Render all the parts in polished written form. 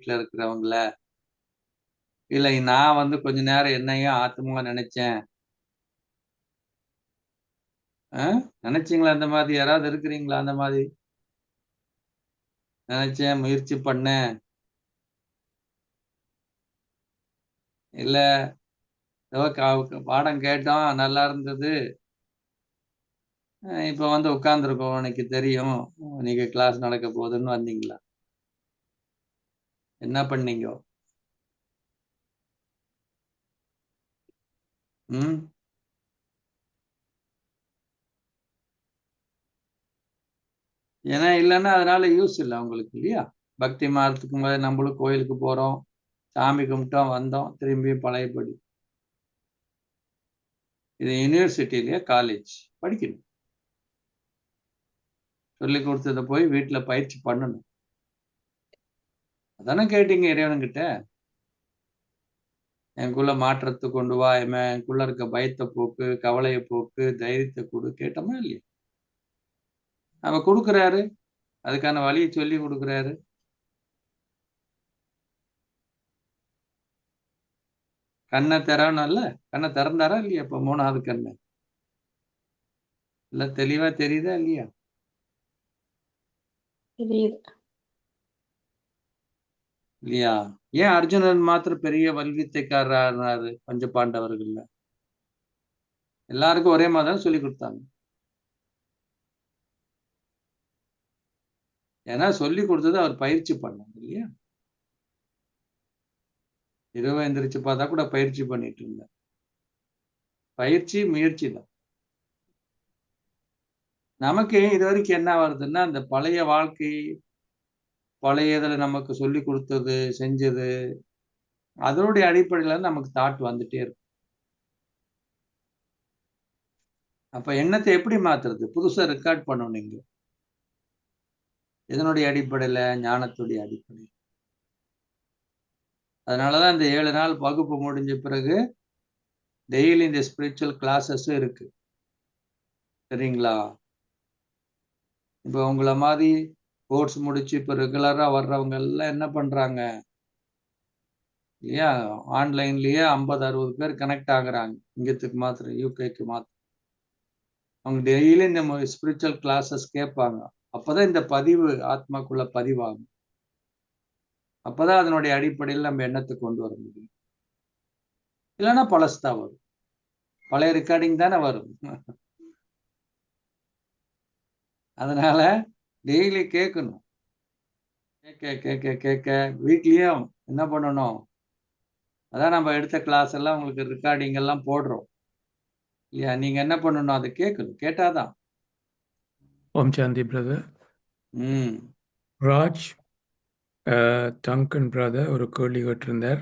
வீட்டுல இருக்கிறவங்கள, இல்லை நான் வந்து கொஞ்ச நேரம் என்னையும் ஆத்மாவா நினைச்சேன். நினைச்சீங்களா? அந்த மாதிரி யாராவது இருக்கிறீங்களா? அந்த மாதிரி நினைச்சேன், முயற்சி பண்ணேன், இல்ல ஏதோ பாடம் கேட்டோம், நல்லா இருந்தது, இப்ப வந்து உட்கார்ந்துருக்கோம், உனக்கு தெரியும் இன்னைக்கு கிளாஸ் நடக்க போகுதுன்னு வந்தீங்களா? என்ன பண்ணீங்க? ம் ஏன்னா இல்லைன்னா அதனால யூஸ் இல்லை உங்களுக்கு, இல்லையா? பக்தி மாறத்துக்கு முதல்ல நம்மளும் கோயிலுக்கு போறோம், சாமி கும்பிட்டோம், வந்தோம், திரும்பியும் பழையபடி. இது யூனிவர்சிட்டி இல்லையா, காலேஜ். படிக்கணும். சொல்லி கொடுத்ததை போய் வீட்டுல பயிற்சி பண்ணணும். அதானே கேட்டீங்க இறைவன்கிட்ட? எனக்குள்ள மாற்றத்தை கொண்டு வா, எனக்குள்ள இருக்க பயத்தை போக்கு, கவலையை போக்கு, தைரியத்தை கொடு, கேட்டோமா இல்லையா? அவ கொடுக்குறாரு, அதுக்கான வழியை சொல்லி கொடுக்குறாரு. கண்ணை திறனல்ல, கண்ணை திறந்தாரா இல்லையா? இப்ப 3வது கண்ணு இல்ல, தெளிவா தெரியுதா இல்லையா? தெரியுது. இல்லையா? ஏன் அர்ஜுனன் மாத்திரம் பெரிய வல்வித்தைக்காரரானாரு பஞ்ச பாண்டவர்கள்ல? எல்லாருக்கும் ஒரே மாதிரி தான் சொல்லி கொடுத்தாங்க. ஏன்னா சொல்லி கொடுத்தது அவர் பயிற்சி பண்ணாங்க, இல்லையா? இரவு எந்திரிச்சு பார்த்தா கூட பயிற்சி பண்ணிட்டு இருந்தார். பயிற்சி, முயற்சி தான். நமக்கு இது வரைக்கும் என்ன வருதுன்னா, அந்த பழைய வாழ்க்கை, பழைய இதுல நமக்கு சொல்லி கொடுத்தது, செஞ்சது, அதனுடைய அடிப்படையில நமக்கு தாட் வந்துட்டே இருக்கும். அப்ப எண்ணத்தை எப்படி மாத்துறது? புதுசா ரெக்கார்ட் பண்ணணும் நீங்க. இதனுடைய அடிப்படையில, ஞானத்துடைய அடிப்படை. அதனாலதான் இந்த 7 நாள் வகுப்பு முடிஞ்ச பிறகு டெய்லி இந்த ஸ்பிரிச்சுவல் கிளாஸஸும் இருக்கு. சரிங்களா? இப்ப உங்கள மாதிரி கோர்ஸ் முடிச்சு இப்ப ரெகுலரா வர்றவங்க எல்லாம் என்ன பண்றாங்க? இல்லையா? ஆன்லைன்லயே 50, 60 பேர் கனெக்ட் ஆகுறாங்க. இங்கத்துக்கு மாத்திரம், யூகேக்கு மாத்திரம். அவங்க டெய்லி இந்த ஸ்பிரிச்சுவல் கிளாஸஸ் கேட்பாங்க. அப்பதான் இந்த பதிவு ஆத்மாக்குள்ள பதிவாகும். அப்பதான் அதனுடைய அடிப்படையில் நம்ம எண்ணத்தை கொண்டு வர முடியும். இல்லைன்னா பழசுதான் வரும். பழைய ரெக்கார்டிங் தானே வரும். அதனால டெய்லி கேட்கணும். கேட்க கேட்க கேட்க வீட்லயும் என்ன பண்ணணும்? அதான் நம்ம எடுத்த கிளாஸ் எல்லாம் உங்களுக்கு ரெக்கார்டிங் எல்லாம் போடுறோம், இல்லையா? நீங்க என்ன பண்ணணும்? அதை கேட்கணும். கேட்டாதான். ஓம் சாந்தி பிரதர். ம் ராஜ் டங்கன் பிரதர் ஒரு கேள்வி கேட்டிருந்தார்.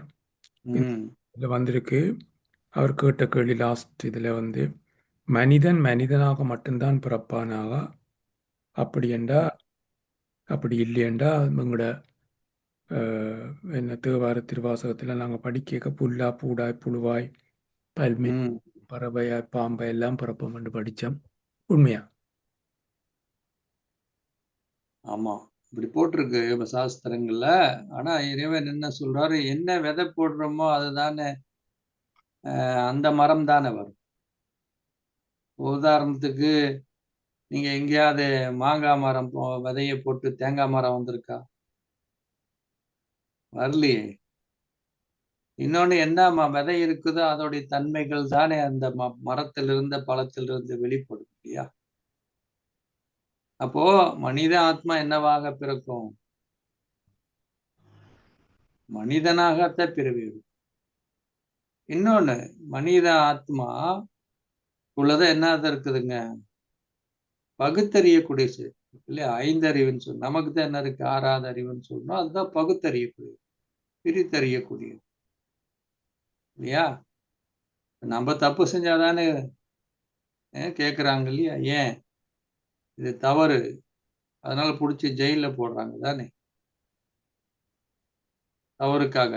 ம் இதில் வந்திருக்கு. அவர் கேட்ட கேள்வி லாஸ்ட் இதில் வந்து, மனிதன் மனிதனாக மட்டும்தான் பிறப்பானாக, அப்படி என்றா அப்படி இல்லையென்றா எங்களோட என்ன தேவார திருவாசகத்தில் நாங்கள் படிக்க புல்லா பூடாய் புழுவாய் பல்மே ம் பறவையாய் பாம்பை எல்லாம் பிறப்போம் என்று படித்தோம். உண்மையா? ஆமா, இப்படி போட்டிருக்கு சாஸ்திரங்கள்ல. ஆனா இறைவன் என்ன சொல்றாரு? என்ன விதை போடுறோமோ அதுதானே, அந்த மரம் தானே வரும். உதாரணத்துக்கு நீங்க எங்கேயாவது மாங்காய் மரம் விதைய போட்டு தேங்காய் மரம் வந்திருக்கா? வரலையே. இன்னொன்னு, என்ன விதை இருக்குதோ அதோடைய தன்மைகள் தானே அந்த மரத்திலிருந்து பழத்திலிருந்து வெளிப்படும், இல்லையா? அப்போ மனித ஆத்மா என்னவாக பிறக்கும்? மனிதனாகத்தான் பிறவி எடுக்கும். இன்னொன்னு, மனித ஆத்மா உள்ளதான் என்னதான் இருக்குதுங்க? பகுத்தறியக்கூடிய இல்லையா? 5 அறிவுன்னு சொல்லணும். நமக்கு தான் என்ன இருக்கு? 6வது அறிவுன்னு சொல்லணும். அதுதான் பகுத்தறியக்கூடியது, பிரித்தறியக்கூடியது, இல்லையா? நம்ம தப்பு செஞ்சாதானே கேக்குறாங்க, இல்லையா? ஏன் இது தவறு, அதனால புடிச்சு ஜெயில போடுறாங்க தானே, தவறுக்காக.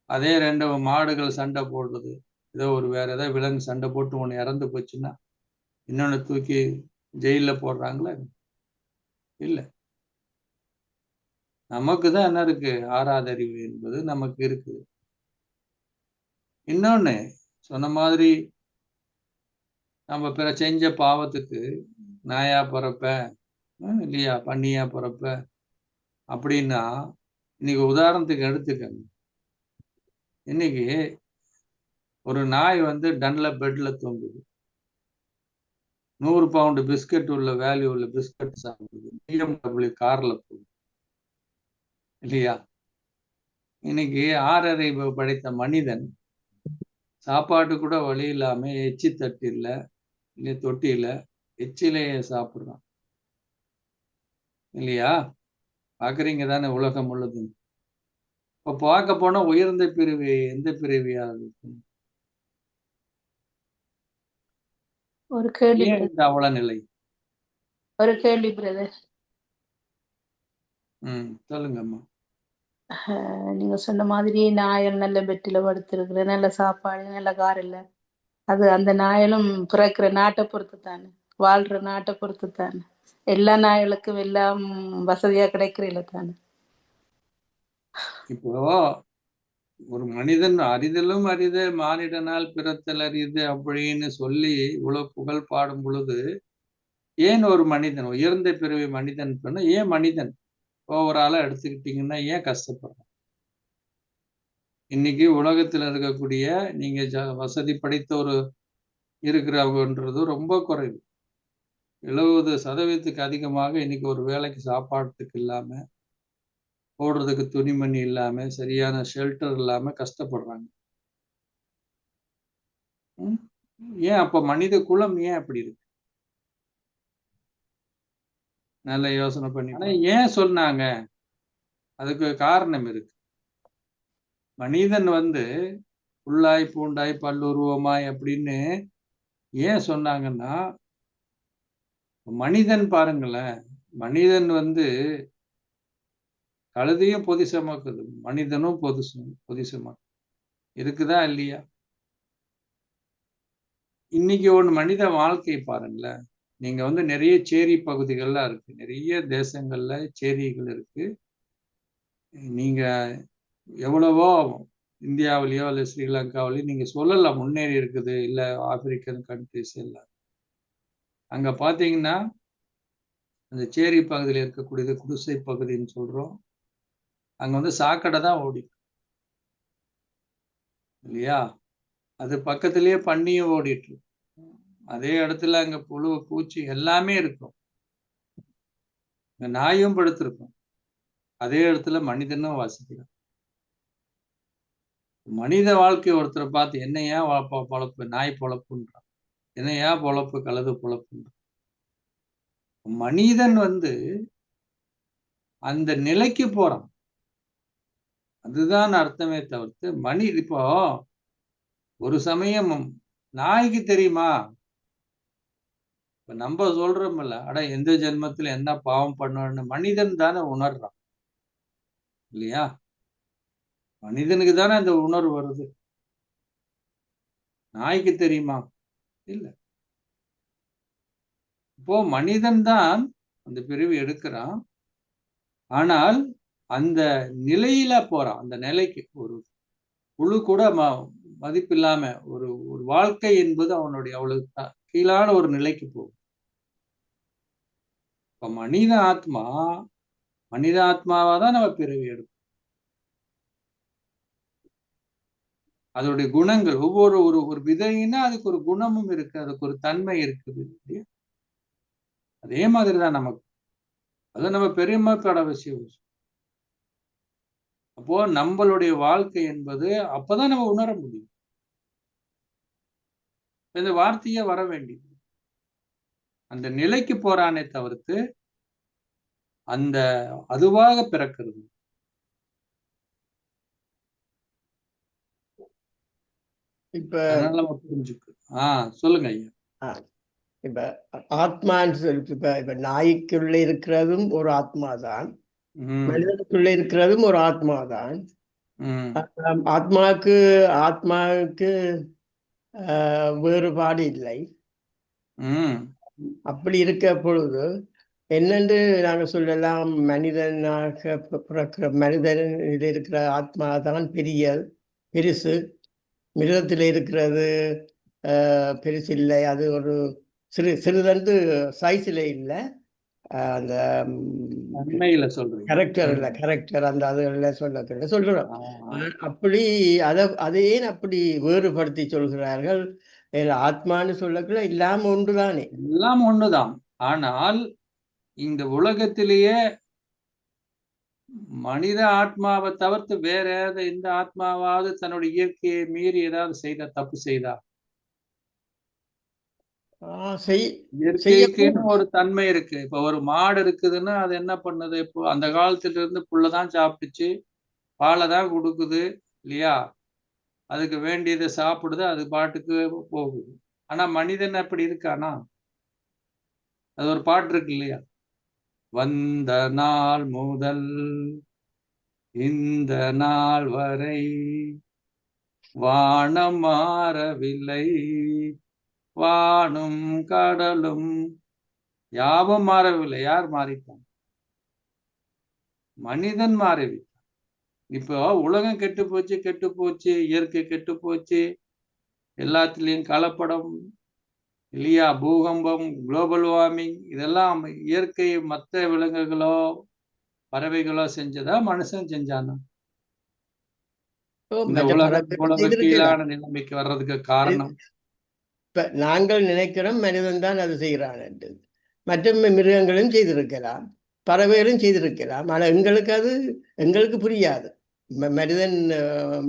அதே 2 மாடுகள் சண்டை போடுறது, ஏதோ ஒரு வேற ஏதாவது விலங்கு சண்டை போட்டு ஒண்ணு இறந்து போச்சுன்னா இன்னொன்னு தூக்கி ஜெயில போடுறாங்களா? இல்ல. நமக்கு தான் என்ன இருக்கு? ஆறாத அறிவு என்பது நமக்கு இருக்குது. இன்னொன்னு சொன்ன மாதிரி நம்ம செஞ்ச பாவத்துக்கு நாயா பிறப்பேன் இல்லையா, பண்ணியா பிறப்ப அப்படின்னா, இன்னைக்கு உதாரணத்துக்கு எடுத்துக்கங்க. இன்னைக்கு ஒரு நாய் வந்து பெட்ல தூங்குது. 100 பவுண்டு பிஸ்கட் உள்ள வேல்யூ உள்ள பிஸ்கட் சாப்பிடுது. BMW கார்ல போகுது இல்லையா? இன்னைக்கு 6 அறிவு படைத்த மனிதன் சாப்பாட்டு கூட வழி இல்லாம எச்சி தட்டில இல்ல தொட்டியில எச்சிலேயே சாப்பிடுறான் இல்லையா? பாக்குறீங்க தானே உலகம் முழுதும். இப்ப பார்க்க போனா உயர்ந்த பிரிவு எந்த பிரிவியா இருக்கும்? ஒரு கேள்வி ஏன் இந்த அவல நிலை? பிரதர். சொல்லுங்கம்மா. நீங்க சொன்ன மாதிரி நாயல் நல்ல பெட்டில படுத்திருக்கிற, நல்ல சாப்பாடு, நல்ல கார் இல்ல. அது அந்த நாயலும் பிறக்கிற நாட்டை பொறுத்து தானே, வாழ்ற நாட்டை பொறுத்து தானே. எல்லா நாய்களுக்கும் எல்லாம் வசதியா கிடைக்கிறீங்கள தானே. இப்போ ஒரு மனிதன் அரிதலும் அரிது மானிடனால் பிறத்தல் அரிது அப்படின்னு சொல்லி இவ்வளவு புகழ் பாடும் பொழுது, ஏன் ஒரு மனிதன் உயர்ந்த பிறவி மனிதன் சொன்னா ஏன் மனிதன் ஓவராலா எடுத்துக்கிட்டீங்கன்னா ஏன் கஷ்டப்படுறான்? இன்னைக்கு உலகத்துல இருக்கக்கூடிய நீங்க வசதி படைத்த ஒரு இருக்கிறவங்கன்றது ரொம்ப குறைவு. 70% அதிகமாக இன்னைக்கு ஒரு வேளைக்கு சாப்பாட்டுக்கு இல்லாம, போடுறதுக்கு துணிமணி இல்லாம, சரியான ஷெல்டர் இல்லாம கஷ்டப்படுறாங்க. ஏன் அப்ப மனித குலம் ஏன் அப்படி இருக்கு? நல்ல யோசனை பண்ணி. ஆனா ஏன் சொன்னாங்க? அதுக்கு காரணம் இருக்கு. மனிதன் வந்து புல்லாய் பூண்டாய் பல்லுருவமாய் அப்படின்னு ஏன் சொன்னாங்கன்னா, மனிதன் பாருங்களேன், மனிதன் வந்து கழுதையும் பொதி சுமக்குது, மனிதனும் பொதி சுமக்கு இருக்குதா இல்லையா? இன்னைக்கு ஒண்ணு மனித வாழ்க்கை பாருங்களேன். நீங்க வந்து நிறைய சேரி பகுதிகள்லாம் இருக்கு. நிறைய தேசங்கள்ல சேரிகள் இருக்கு. நீங்க எவ்வளவோ இந்தியாவிலேயோ இல்ல ஸ்ரீலங்காவிலேயோ நீங்க சொல்லலாம் முன்னேறி இருக்குது, இல்ல ஆப்பிரிக்கன் கண்ட்ரிஸ் எல்லாம். அங்க பாத்தீங்கன்னா அந்த சேரி பகுதியில் இருக்கக்கூடியது குடிசை பகுதின்னு சொல்றோம். அங்க வந்து சாக்கடை தான் ஓடி இல்லையா? அது பக்கத்திலேயே பண்ணியும் ஓடிட்டு இருக்கு. அதே இடத்துல அங்க புழு பூச்சி எல்லாமே இருக்கும். நாயும் படுத்திருக்கும். அதே இடத்துல மனிதனும் வாசிக்கிறான். மனித வாழ்க்கை ஒருத்தரை பார்த்து என்னையா பொழப்பு, நாய் பொழப்புன்றான், என்னையா பொழப்பு, கழுது பொழப்புன்றான். மனிதன் வந்து அந்த நிலைக்கு போறான். அதுதான் அர்த்தமே தவிர்த்து இப்போ ஒரு சமயம் நாய்க்கு தெரியுமா? இப்ப நம்ம சொல்றோம்ல, அட எந்த ஜென்மத்துல என்ன பாவம் பண்ணணும்னு மனிதன் தானே உணர்றான் இல்லையா? மனிதனுக்கு தானே அந்த உணர்வு வருது. நாய்க்கு தெரியுமா? இல்ல. இப்போ மனிதன் தான் அந்த பிரிவு எடுக்கிறான். ஆனால் அந்த நிலையில போறான். அந்த நிலைக்கு ஒரு புழு கூட மதிப்பில்லாம ஒரு ஒரு வாழ்க்கை என்பது அவனுடைய அவ்வளவு கீழான ஒரு நிலைக்கு போகும். இப்ப மனித ஆத்மாவா தான் நம்ம பிறவி எடுக்கும். அதோடைய குணங்கள் ஒவ்வொரு ஒரு விதைன்னா அதுக்கு ஒரு குணமும் இருக்கு, அதுக்கு ஒரு தன்மை இருக்குது. அதே மாதிரிதான் நமக்கு. அது நம்ம பெரியம்மாக்கோட விஷயம். அப்போ நம்மளுடைய வாழ்க்கை என்பது அப்பதான் நம்ம உணர முடியும். இந்த வார்த்தையே வர வேண்டியது. அந்த நிலைக்கு போறானே தவிர்த்து அந்த அதுவாக பிறக்கிறது. இப்ப அதனால நம்ம புரிஞ்சுக்கணும். சொல்லுங்க ஐயா. இப்ப ஆத்மான்னு சொல்லிட்டு இப்ப நாய்க்குள்ள இருக்கிறதும் ஒரு ஆத்மாதான், மனிதனுக்குள்ள இருக்கிறதும் ஒரு ஆத்மாதான். ஆத்மாவுக்கு வேறுபாடு இல்லை. அப்படி இருக்க பொழுது என்னென்று நாங்கள் சொல்லலாம், மனிதனாக பிறக்கிற மனிதனில் இருக்கிற ஆத்மா தான் பெருசு. மிருகத்தில் இருக்கிறது பெருசு இல்லை. அது ஒரு சிறிதண்டு சைஸில் இல்லை. அந்த தன்மையில சொல்றீங்க. கேரக்டர் அந்த அதுகளில் சொல்கிறோம். அப்படி அதை ஏன் அப்படி வேறுபடுத்தி சொல்கிறார்கள்? ஆத்மான்னு சொல்லக்குள்ள இல்லாம ஒன்றுதானே. எல்லாம் ஒண்ணுதான். ஆனால் இந்த உலகத்திலேயே மனித ஆத்மாவை தவிர்த்து வேற ஏதாவது எந்த ஆத்மாவாவது தன்னுடைய இயற்கையை மீறி ஏதாவது தப்பு செய்தா? இயற்கைக்குன்னு ஒரு தன்மை இருக்கு. இப்ப ஒரு மாடு இருக்குதுன்னா அது என்ன பண்ணுது? இப்போ அந்த காலத்துல இருந்து புல்லதான் சாப்பிட்டுச்சு, பாலை தான் கொடுக்குது இல்லையா? அதுக்கு வேண்டியதை சாப்பிடுது, அது பாட்டுக்கு போகுது. ஆனா மனிதன் அப்படி இருக்கானா? அது ஒரு பாட்டு இருக்கு இல்லையா? வந்த நாள் முதல் இந்த நாள் வரை வானம் மாறவில்லை, வானும் கடலும் யாவும் மாறவில்லை. யார் மாறிட்டான்? மனிதன் மாறிவிட்டான். இப்போ உலகம் கெட்டு போச்சு, இயற்கை கெட்டு போச்சு, எல்லாத்துலயும் கலப்படம் இல்லையா? பூகம்பம், குளோபல் வார்மிங், இதெல்லாம் இயற்கை மற்ற விலங்குகளோ பறவைகளோ செஞ்சதா? மனுஷன் செஞ்சானா? இந்த உலகம் கீழான நிலைமைக்கு வர்றதுக்கு காரணம் இப்ப நாங்கள் நினைக்கிறோம் மனிதன் தான் அது செய்கிறான் என்று. மற்ற மிருகங்களும் செய்திருக்கலாம், பறவைகளும் செய்திருக்கலாம். ஆனால் எங்களுக்கு புரியாது. மனிதன்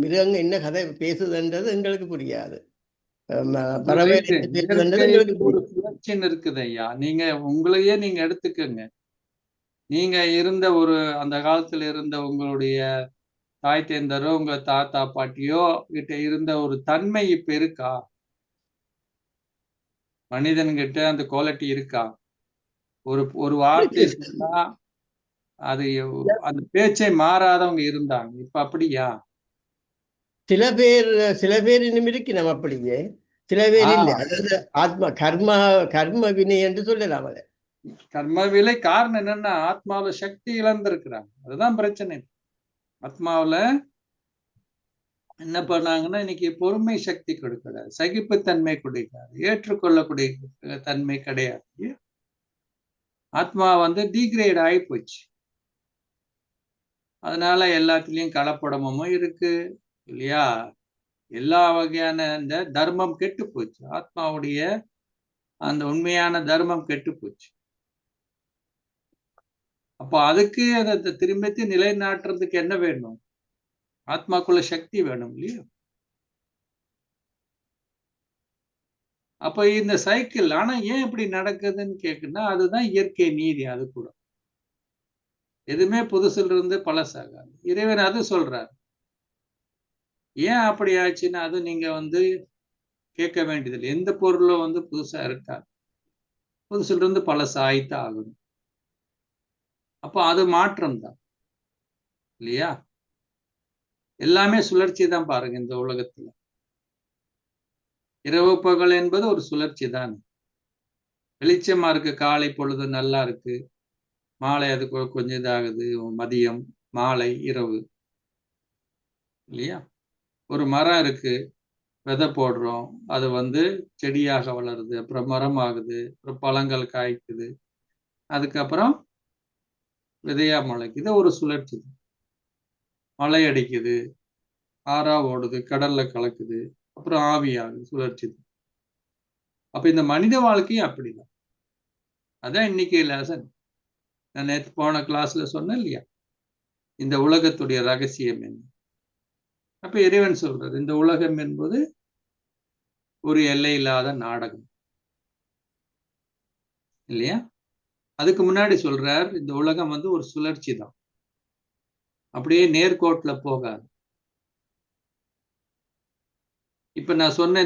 மிருகங்கள் என்ன கதை பேசுதுன்றது எங்களுக்கு புரியாது. ஒரு சுழற்சின்னு இருக்குது ஐயா. நீங்க உங்களையே நீங்க எடுத்துக்கங்க. நீங்க இருந்த அந்த காலத்துல இருந்த உங்களுடைய தாய் தேந்தரோ உங்க தாத்தா பாட்டியோ கிட்ட இருந்த ஒரு தன்மை இப்ப இருக்கா? மனிதன்கிட்ட அந்த குவாலிட்டி இருக்கா? ஒரு வார்த்தை சொன்னா அது அந்த பேச்சை மாறாதவங்க இருந்தாங்க. இப்ப அப்படியா? சில பேர் இன்னும் இருக்கிறோம் அப்படியே, சில பேர் இல்லை. அதாவது ஆத்மா கர்ம வினை என்று சொல்லலாம். அதை கர்ம விலை காரணம் என்னன்னா ஆத்மாவில சக்தி இழந்திருக்கிறாங்க. அதுதான் பிரச்சனை. ஆத்மாவில என்ன பண்ணாங்கன்னா இன்னைக்கு பொறுமை சக்தி கொடுக்கிறாரு, சகிப்புத்தன்மை கொடுக்கிறாரு, ஏற்றுக்கொள்ளக்கூடிய தன்மை கிடையாது. ஆத்மா டீக்ரேட் ஆகி போச்சு. அதனால எல்லாத்துலயும் கலப்படமும் இருக்கு இல்லையா? எல்லா வகையான இந்த தர்மம் கெட்டு போச்சு. ஆத்மாவுடைய அந்த உண்மையான தர்மம் கெட்டு போச்சு. அப்போ அதுக்கு அதை திரும்பி நிலைநாட்டுறதுக்கு என்ன வேணும்? ஆத்மாக்குள்ள சக்தி வேணும் இல்லையா? அப்ப இந்த சைக்கிள் ஆனா ஏன் இப்படி நடக்குதுன்னு கேக்குன்னா அதுதான் இயற்கை நீதி. அது கூட எதுவுமே புதுசுல இருந்து பழசாகாது. இறைவன் அது சொல்றாரு. ஏன் அப்படி ஆச்சுன்னா அது நீங்க கேட்க வேண்டியதில்லை. எந்த பொருளும் புதுசா இருக்காது. புதுசுல இருந்து பழசாயித்தான் ஆகணும். அப்போ அது மாற்றம் தான் இல்லையா? எல்லாமே சுழற்சி தான் பாருங்க இந்த உலகத்துல. இரவு பகல் என்பது ஒரு சுழற்சி தான். வெளிச்சமா இருக்கு, காலை பொழுது நல்லா இருக்கு, மாலை அது கொஞ்சம் இதாகுது, மதியம், மாலை, இரவு இல்லையா? ஒரு மரம் இருக்கு, விதை போடுறோம், அது செடியாக வளருது, அப்புறம் மரம் ஆகுது, அப்புறம் பழங்கள் காய்க்குது, அதுக்கப்புறம் விதையா முளைக்குது. ஒரு சுழற்சி. மழை அடிக்குது, ஆறா ஓடுது, கடல்ல கலக்குது, அப்புறம் ஆவியாகுது, சுழற்சி. அப்ப இந்த மனித வாழ்க்கையும் அப்படிதான். அதான் இன்னைக்கு லெசன். நான் நேற்று போன கிளாஸ்ல சொன்னேன் இல்லையா? இந்த உலகத்துடைய ரகசியம் என்ன? அப்ப இறைவன் சொல்றாரு, இந்த உலகம் என்பது ஒரு எல்லை இல்லாத நாடகம் இல்லையா? அதுக்கு முன்னாடி சொல்றார், இந்த உலகம் ஒரு சுழற்சி தான், அப்படியே நேர்கோட்டுல போகாது. இப்ப நான் சொன்ன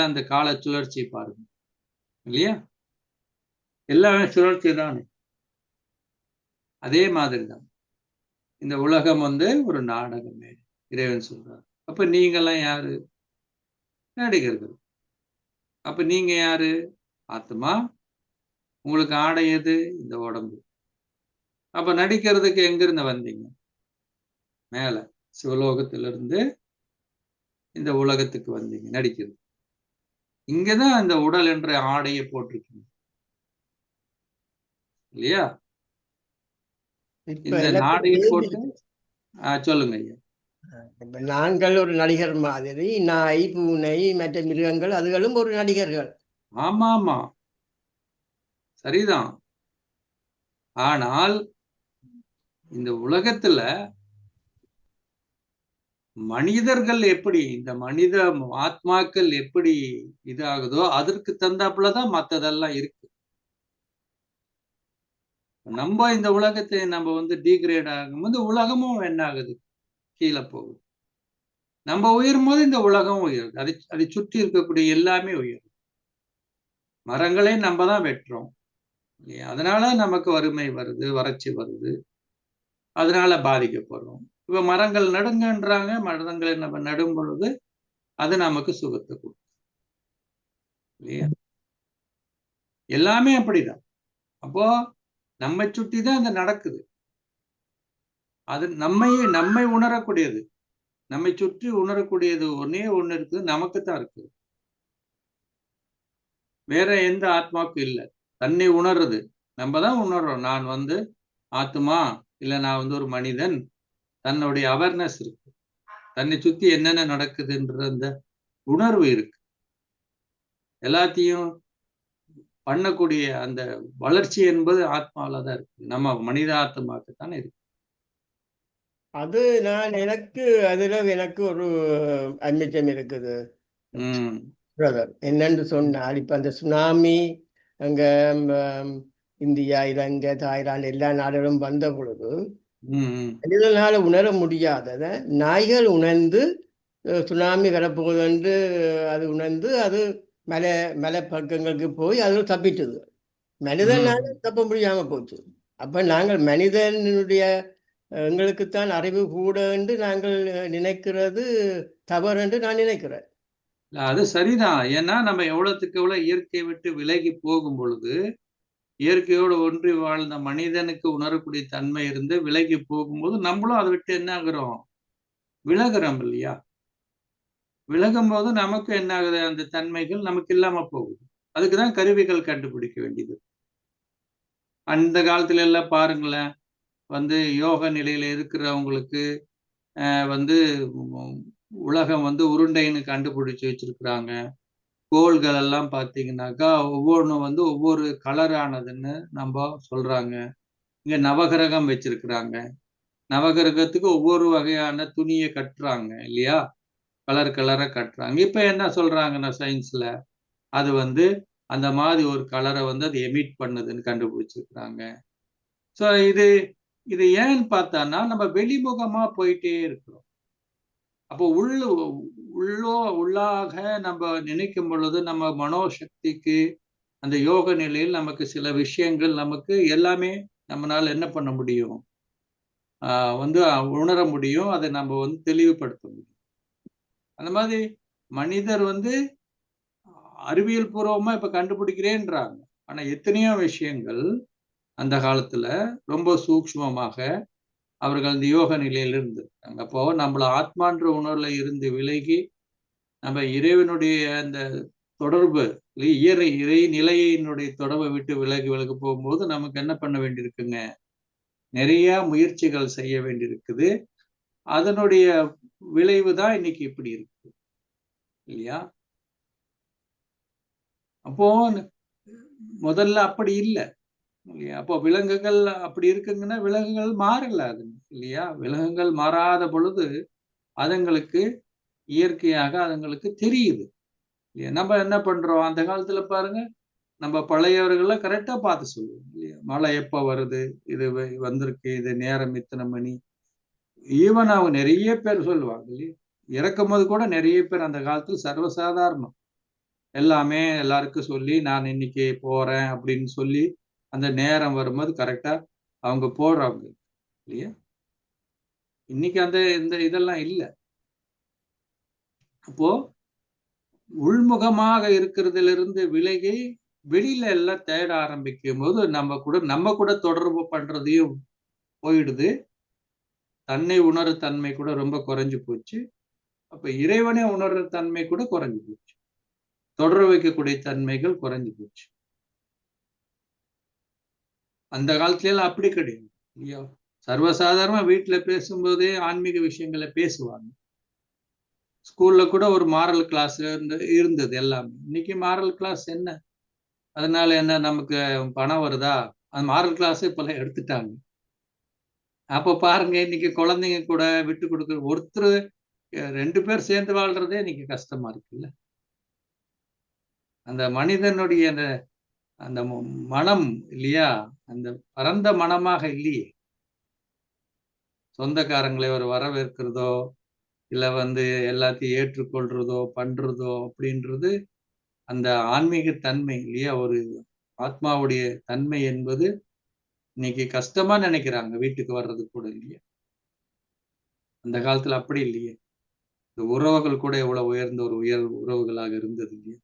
இந்த கால சுழற்சி பாருங்க இல்லையா? எல்லாமே சுழற்சி தானே. அதே மாதிரிதான் இந்த உலகம் ஒரு நாடகமே இறைவன் சொல்றார். அப்ப நீங்கெல்லாம் யாரு? நடிகர்கள். அப்ப நீங்க யாரு? ஆத்மா, உங்களுக்கு ஆடை எது? இந்த உடம்பு. அப்ப நடிக்கிறதுக்கு எங்கிருந்து வந்தீங்க? மேல சிவலோகத்திலிருந்து இந்த உலகத்துக்கு வந்தீங்க நடிக்கிறது. இங்கதான் இந்த உடல் என்ற ஆடையை போட்டிருக்கீங்க இல்லையா? இப்ப இந்த எனக்கு ஒரு நாடையை கேள்வி போட்டு இருக்கு. சொல்லுங்க ஐயா. இப்ப நாங்கள் ஒரு நடிகர் மாதிரி, நாய், பூனை, மற்ற மிருகங்கள் அதுகளும் ஒரு நடிகர்கள். ஆமா ஆமா, சரிதான். ஆனால் இந்த உலகத்துல மனிதர்கள் எப்படி, இந்த மனித ஆத்மாக்கள் எப்படி இதாகுதோ அதற்கு தந்தாப்புலதான் மத்ததெல்லாம் இருக்கு. நம்ம இந்த உலகத்தை நம்ம வந்து டீக்ரேட் ஆகும்போது உலகமும் என்ன ஆகுது? கீழே போகுது. நம்ம உயரும் போது இந்த உலகம் உயருது. அதை சுற்றி இருக்கக்கூடிய எல்லாமே உயருது. மரங்களே நம்ம தான் வெட்டுறோம். அதனால நமக்கு வறுமை வருது, வறட்சி வருது. அதனால பாதிக்கப்படுறோம். இப்ப மரங்கள் நடுங்கன்றாங்க. மரங்களை நம்ம நடும் பொழுது அது நமக்கு சுகத்தை கொடுக்கும் இல்லையா? எல்லாமே அப்படிதான். அப்போ நம்மை சுற்றி தான் அது நடக்குது. அது நம்மை உணரக்கூடியது. நம்மை சுற்றி உணரக்கூடியது ஒன்னே ஒண்ணு இருக்குது, நமக்கு தான் இருக்குது. வேற எந்த ஆத்மாவுக்கும் இல்லை. தன்னை உணர்றது நம்ம தான் உணர்றோம். நான் வந்து ஆத்மா, இல்ல நான் வந்து ஒரு மனிதன். தன்னுடைய அவேர்னஸ் இருக்கு. தன்னை சுத்தி என்னென்ன நடக்குதுன்ற அந்த உணர்வு இருக்கு. எல்லாத்தையும் பண்ணக்கூடிய அந்த வளர்ச்சி என்பது ஆத்மாவில தான் இருக்கு. நம்ம மனித ஆத்மாவுக்கு தானே இருக்கு. அது எனக்கு ஒரு அன்மிச்சம் இருக்குது பிரதர். என்னன்னு சொன்னால், இப்ப அந்த சுனாமி அங்க இந்தியா, இலங்கை, தாய்லாந்து எல்லா நாடுகளும் வந்த பொழுது மனிதனால உணர முடியாதத நாய்கள் உணர்ந்து சுனாமி வரப்போகுது என்று அது உணர்ந்து அது மலை பக்கங்களுக்கு போய் அது தப்பிட்டது. மனிதனால தப்ப முடியாம போச்சு. அப்ப நாங்கள் மனிதனுடைய எங்களுக்குத்தான் அறிவு கூட என்று நாங்கள் நினைக்கிறது தவறு என்று நான் நினைக்கிறேன். அது சரிதான். ஏன்னா நம்ம எவ்வளவுக்கு எவ்வளவு இயற்கையை விட்டு விலகி போகும் பொழுது, இயற்கையோடு ஒன்றி வாழ்ந்த மனிதனுக்கு உணரக்கூடிய தன்மை இருந்து விலகி போகும்போது நம்மளும் அதை விட்டு என்ன ஆகுறோம்? விலகுறோம் இல்லையா? விலகும் போது நமக்கு என்ன ஆகுது? அந்த தன்மைகள் நமக்கு இல்லாம போகுது. அதுக்குதான் கருவிகள் கண்டுபிடிக்க வேண்டியது. அந்த காலத்துல எல்லாம் பாருங்களேன், வந்து யோக நிலையில இருக்கிறவங்களுக்கு வந்து உலகம் வந்து உருண்டைன்னு கண்டுபிடிச்சு வச்சிருக்கிறாங்க. கோள்கள் எல்லாம் பார்த்தீங்கன்னாக்கா ஒவ்வொன்றும் வந்து ஒவ்வொரு கலரானதுன்னு நம்ம சொல்றாங்க. இங்க நவகிரகம் வச்சிருக்கிறாங்க. நவகிரகத்துக்கு ஒவ்வொரு வகையான துணியை கட்டுறாங்க இல்லையா? கலர் கலரா கட்டுறாங்க. இப்ப என்ன சொல்றாங்கன்னா சயின்ஸ்ல அது வந்து அந்த மாதிரி ஒரு கலரை வந்து அது எமிட் பண்ணுதுன்னு கண்டுபிடிச்சிருக்கிறாங்க. ஸோ இது ஏன்னு பார்த்தான்னா நம்ம வெளிமுகமா போயிட்டே இருக்கிறோம். அப்போ உள்ளாக நம்ம நினைக்கும் பொழுது நம்ம மனோசக்திக்கு அந்த யோக நிலையில் நமக்கு சில விஷயங்கள் நமக்கு எல்லாமே நம்மளால என்ன பண்ண முடியும்? வந்து உணர முடியும். அதை நம்ம வந்து தெளிவுபடுத்த முடியும். அந்த மாதிரி மனிதர் வந்து அறிவியல் பூர்வமா இப்ப கண்டுபிடிக்கிறேன்றாங்க. ஆனா எத்தனையோ விஷயங்கள் அந்த காலத்துல ரொம்ப சூக்ஷ்மமாக அவர்கள் இந்த யோக நிலையில இருந்திருக்காங்க. அப்போ நம்மள ஆத்மான்ற உணர்வுல இருந்து விலகி நம்ம இறைவனுடைய அந்த தொடர்பு, இறை நிலையினுடைய தொடர்பை விட்டு விலகி போகும்போது நமக்கு என்ன பண்ண வேண்டியிருக்குங்க? நிறைய முயற்சிகள் செய்ய வேண்டியிருக்குது. அதனுடைய விளைவு தான் இன்னைக்கு இப்படி இருக்கு இல்லையா? அப்போ முதல்ல அப்படி இல்லை இல்லையா? அப்போ விலங்குகள் அப்படி இருக்குங்கன்னா விலங்குகள் மாறல அது இல்லையா? விலங்குகள் மாறாத பொழுது அதுங்களுக்கு இயற்கையாக அதுங்களுக்கு தெரியுது. நம்ம என்ன பண்றோம்? அந்த காலத்துல பாருங்க, நம்ம பழையவர்கள கரெக்டா பார்த்து சொல்லுவோம் இல்லையா? மழை எப்ப வருது, இது வந்திருக்கு, இது நேரம் இத்தனை மணி. ஈவன் அவங்க நிறைய பேர் சொல்லுவாங்க இல்லையா? இறக்கும் போது கூட நிறைய பேர் அந்த காலத்துல சர்வசாதாரணம். எல்லாமே எல்லாருக்கும் சொல்லி நான் இன்னைக்கு போறேன் அப்படின்னு சொல்லி அந்த நேரம் வரும்போது கரெக்டா அவங்க போடுறவங்க இல்லையா? இன்னைக்கு அந்த இந்த இதெல்லாம் இல்லை. அப்போ உள்முகமாக இருக்கிறதுல இருந்து விலகி வெளியில எல்லாம் தேட ஆரம்பிக்கும் போது நம்ம கூட தொடர்பு பண்றதையும் போயிடுது. தன்னை உணர்ற தன்மை கூட ரொம்ப குறைஞ்சு போச்சு. அப்ப இறைவனை உணர்ற தன்மை கூட குறைஞ்சு போச்சு. தொடர வைக்கக்கூடிய தன்மைகள் குறைஞ்சு போச்சு. அந்த காலத்துல எல்லாம் அப்படி கிடையாது இல்லையா? சர்வசாதாரணமா வீட்டுல பேசும்போதே ஆன்மீக விஷயங்களை பேசுவாங்க. ஸ்கூல்ல கூட ஒரு மாரல் கிளாஸ் இருந்தது எல்லாமே. இன்னைக்கு மாரல் கிளாஸ் என்ன? அதனால என்ன நமக்கு பணம் வருதா? அந்த மாரல் கிளாஸ் இப்பெல்லாம் எடுத்துட்டாங்க. அப்ப பாருங்க, இன்னைக்கு குழந்தைங்க கூட விட்டு கொடுக்குற ஒருத்தர் 2 பேர் சேர்ந்து வாழ்றதே இன்னைக்கு கஷ்டமா இருக்குல்ல. அந்த மனிதனுடைய அந்த அந்த மனம் இல்லையா, அந்த பரந்த மனமாக இல்லையே. சொந்தக்காரங்களை ஒரு வரவேற்கிறதோ இல்ல எல்லாத்தையும் ஏற்றுக்கொள்றதோ பண்றதோ அப்படின்றது அந்த ஆன்மீக தன்மை இல்லையா, ஒரு ஆத்மாவுடைய தன்மை என்பது இன்னைக்கு கஷ்டமா நினைக்கிறாங்க வீட்டுக்கு வர்றது கூட இல்லையா. அந்த காலத்துல அப்படி இல்லையே. இந்த உறவுகள் கூட எவ்வளவு உயர்ந்த ஒரு உறவுகளாக இருந்தது இல்லையா.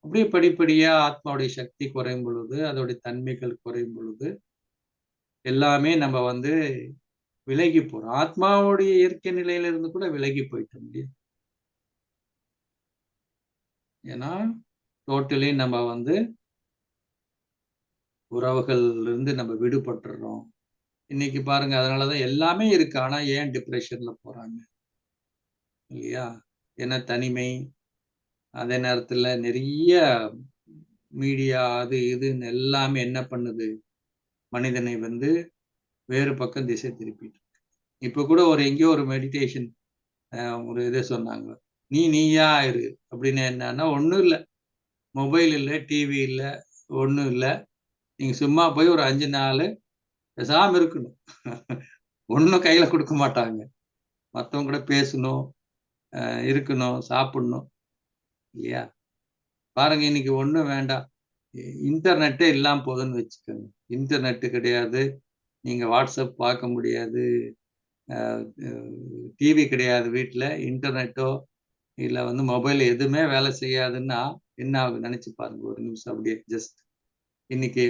அப்படியே படிப்படியா ஆத்மாவுடைய சக்தி குறையும் பொழுது, அதோடைய தன்மைகள் குறையும் பொழுது எல்லாமே நம்ம விலகி போறோம். ஆத்மாவுடைய இயற்கை நிலையில இருந்து கூட விலகி போயிட்டோம் இல்லையா. ஏன்னா டோட்டலி நம்ம உறவுகள் இருந்து நம்ம விடுபட்டுறோம். இன்னைக்கு பாருங்க, அதனாலதான் எல்லாமே இருக்கு. ஆனா ஏன் டிப்ரெஷன்ல போறாங்க இல்லையா? ஏன்னா தனிமை, அதே நேரத்துல நிறைய மீடியா அது இதுன்னு எல்லாமே என்ன பண்ணுது, மனிதனை வேறு பக்கம் திசை திருப்பிட்டு. இப்ப கூட எங்கேயோ ஒரு மெடிடேஷன் ஒரு இதை சொன்னாங்க. நீயா இரு அப்படின்னு. என்னன்னா ஒண்ணும் இல்லை, மொபைல் இல்லை, டிவி இல்லை, ஒண்ணும் இல்லை. நீங்க சும்மா போய் ஒரு 5 நாள் பேசாம இருக்கணும். ஒண்ணும் கையில கொடுக்க மாட்டாங்க. மத்தவங்க கூட பேசணும், இருக்கணும், சாப்பிடணும் இல்லையா. பாருங்க, இன்னைக்கு ஒண்ணும் வேண்டாம், இன்டர்நெட்டே இல்லாம போதுன்னு வச்சுக்கோங்க. இன்டர்நெட் கிடையாது, நீங்க வாட்ஸ்அப் பார்க்க முடியாது, டிவி கிடையாது வீட்டுல, இன்டர்நெட்டோ இல்ல மொபைல் எதுவுமே வேலை செய்யாதுன்னா என்ன ஆகும் நினைச்சு பாருங்க ஒரு நிமிஷம். அப்படியே ஜஸ்ட் இன்னைக்கு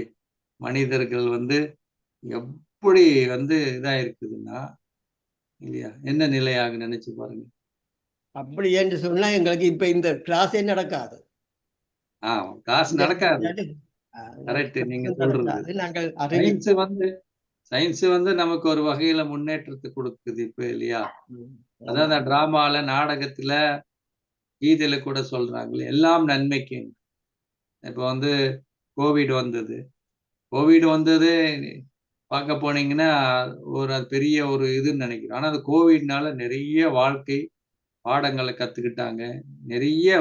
மனிதர்கள் எப்படி இதா இருக்குதுன்னா இல்லையா, என்ன நிலையாக நினைச்சு பாருங்க. அப்படி என்று சொன்னா எங்களுக்கு இப்ப இந்த கிளாஸே நடக்காது. கிளாஸ் நடக்காது. கரெக்ட், நீங்க சொல்றது. நாங்கள் சயின்ஸ் நமக்கு ஒரு வகையில முன்னேற்றத்தை கொடுக்குது இப்ப இல்லையா. அதான் அந்த டிராமால, நாடகத்துல, கீதையில கூட சொல்றாங்களே, எல்லாம் நன்மைக்கு. இப்ப கோவிட் வந்தது. கோவிட் வந்தது பார்க்க போனீங்கன்னா அது பெரிய ஒரு இதுன்னு நினைக்கிறோம். ஆனா அது கோவிட்னால நிறைய வாழ்க்கை பாடங்களை கத்துக்கிட்டாங்க. நிறைய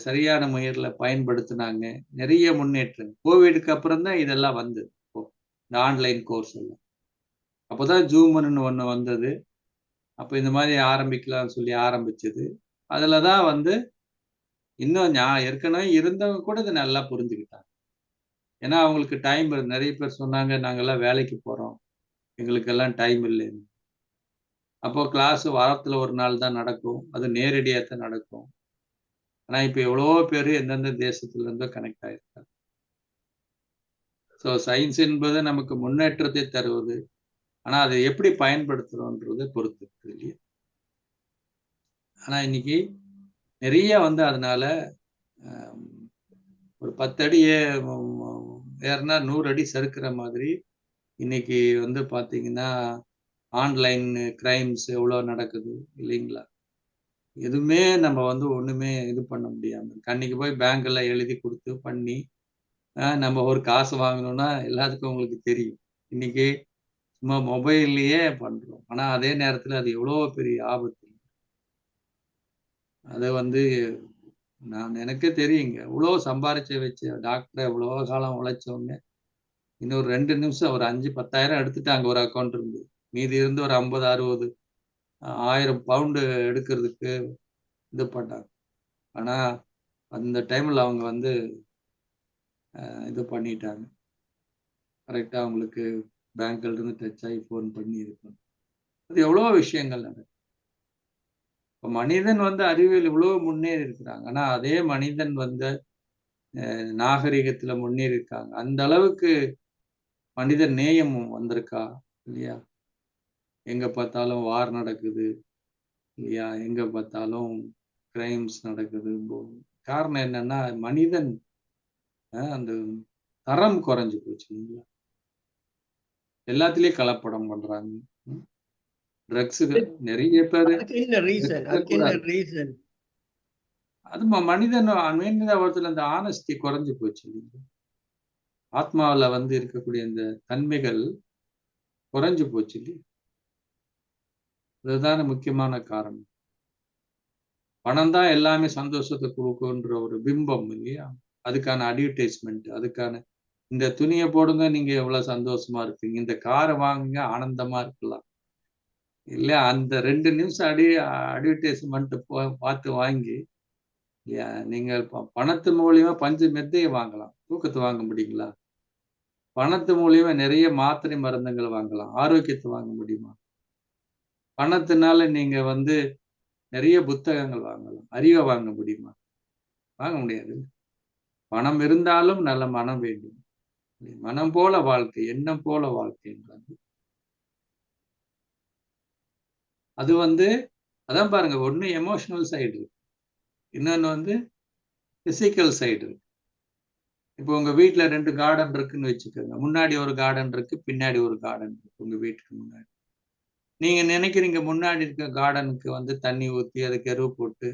சரியான முறையில பயன்படுத்தினாங்க. நிறைய முன்னேற்றம். கோவிடுக்கு அப்புறம் தான் இதெல்லாம் வந்தது. இந்த ஆன்லைன் கோர்ஸ் எல்லாம். அப்போதான் ஜூம்னு ஒண்ணு வந்தது. அப்ப இந்த மாதிரி ஆரம்பிக்கலாம்னு சொல்லி ஆரம்பிச்சது. அதுலதான் இன்னும் ஏற்கனவே இருந்தவங்க கூட இதை நல்லா புரிஞ்சுக்கிட்டாங்க. ஏன்னா அவங்களுக்கு டைம் நிறைய பேர் சொன்னாங்க, நாங்கெல்லாம் வேலைக்கு போறோம், எங்களுக்கெல்லாம் டைம் இல்லைன்னு. அப்போ கிளாஸ் வாரத்துல ஒரு நாள் தான் நடக்கும், அது நேரடியாக தான் நடக்கும். ஆனா இப்ப எவ்வளவோ பேர் எந்தெந்த தேசத்துல இருந்தோ கனெக்ட் ஆயிருக்காங்க. ஸோ சயின்ஸ் என்பது நமக்கு முன்னேற்றத்தை தருவது. ஆனா அதை எப்படி பயன்படுத்துறோன்றதை பொறுத்து இருக்கு இல்லையா. ஆனா இன்னைக்கு நிறைய அதனால ஒரு 10 அடி ஏறினா 100 அடி சறுக்கிற மாதிரி இன்னைக்கு பாத்தீங்கன்னா ஆன்லைன் கிரைம்ஸ் எவ்வளவு நடக்குது இல்லைங்களா. எதுவுமே நம்ம ஒண்ணுமே இது பண்ண முடியாம இருக்கு. அன்னைக்கு போய் பேங்க்ல எழுதி கொடுத்து பண்ணி நம்ம ஒரு காசு வாங்கணும்னா எல்லாத்துக்கும் உங்களுக்கு தெரியும். இன்னைக்கு சும்மா மொபைல்லயே பண்றோம். ஆனா அதே நேரத்துல அது எவ்வளவு பெரிய ஆபத்து. அது எனக்கே தெரியுங்க. எவ்வளோ சம்பாரிச்சு வச்சு டாக்டர் எவ்வளோ காலம் உழைச்சவங்க இன்னொரு 2 நிமிஷம் ஒரு 5,000-10,000 எடுத்துட்டாங்க ஒரு அக்கௌண்ட் இருந்து. மீதி இருந்து ஒரு 50-60 1000 பவுண்டு எடுக்கிறதுக்கு இது பண்ணாங்க. ஆனா அந்த டைம்ல அவங்க இது பண்ணிட்டாங்க. கரெக்டா அவங்களுக்கு பேங்க்ல இருந்து டச் ஆகி போன் பண்ணி இருக்கும். அது எவ்வளோ விஷயங்கள் நடக்கும். இப்போ மனிதன் அறிவியல் இவ்வளவு முன்னேறி இருக்கிறாங்க. ஆனா அதே மனிதன் நாகரிகத்துல முன்னேறி இருக்காங்க. அந்த அளவுக்கு மனித நேயமும் வந்திருக்கா இல்லையா? எங்க பார்த்தாலும் வார் நடக்குது இல்லையா? எங்க பார்த்தாலும் கிரைம்ஸ் நடக்குது. காரணம் என்னன்னா மனிதன் அந்த தரம் குறைஞ்சு போச்சு இல்லைங்களா? எல்லாத்துலயும் கலப்படம் பண்றாங்க. ட்ரக்ஸுக்கு நிறைய பேரு அதுக்கு என்ன ரீசன்? அதுக்கு என்ன ரீசன்? அது மனிதன் மனிதாபத்துல அந்த ஆனஸ்டி குறைஞ்சு போச்சு இல்லைங்களா? ஆத்மாவில வந்து இருக்கக்கூடிய இந்த தன்மைகள் குறைஞ்சு போச்சு இல்லையா? இதுதான முக்கியமான காரணம். பணம் தான் எல்லாமே சந்தோஷத்தை கொடுக்குன்ற ஒரு பிம்பம் இல்லையா? அதுக்கான அட்வர்டைஸ்மெண்ட், அதுக்கான இந்த துணியை போடுங்க நீங்க எவ்வளவு சந்தோஷமா இருப்பீங்க, இந்த காரை வாங்குங்க ஆனந்தமா இருக்கலாம் இல்ல, அந்த 2 நிமிஷம் அட்வர்டைஸ்மெண்ட் பார்த்து வாங்கி நீங்க பணத்து மூலியமா பஞ்சு மெத்தையை வாங்கலாம், தூக்கத்தை வாங்க முடியுங்களா? பணத்து மூலியமா நிறைய மாத்திரை மருந்துகள் வாங்கலாம், ஆரோக்கியத்தை வாங்க முடியுமா? பணத்தினால நீங்க வந்து நிறைய புத்தகங்கள் வாங்கலாம், அறிவை வாங்க முடியுமா? வாங்க முடியாது. பணம் இருந்தாலும் நல்ல மனம் வேண்டும். மனம் போல வாழ்க்கை, எண்ணம் போல வாழ்க்கைன்றாங்க. அது வந்து அதான் பாருங்க, ஒண்ணு எமோஷனல் சைடு இருக்கு, இன்னொன்னு வந்து பிசிக்கல் சைடு இருக்கு. இப்போ உங்க வீட்டுல 2 கார்டன் இருக்குன்னு வச்சுக்கோங்க. முன்னாடி ஒரு கார்டன் இருக்கு, பின்னாடி ஒரு கார்டன் இருக்கு உங்க வீட்டுக்கு முன்னாடி. நீங்க நினைக்கிறீங்க முன்னாடி இருக்க கார்டனுக்கு வந்து தண்ணி ஊத்தி அதுக்கு எருவு போட்டு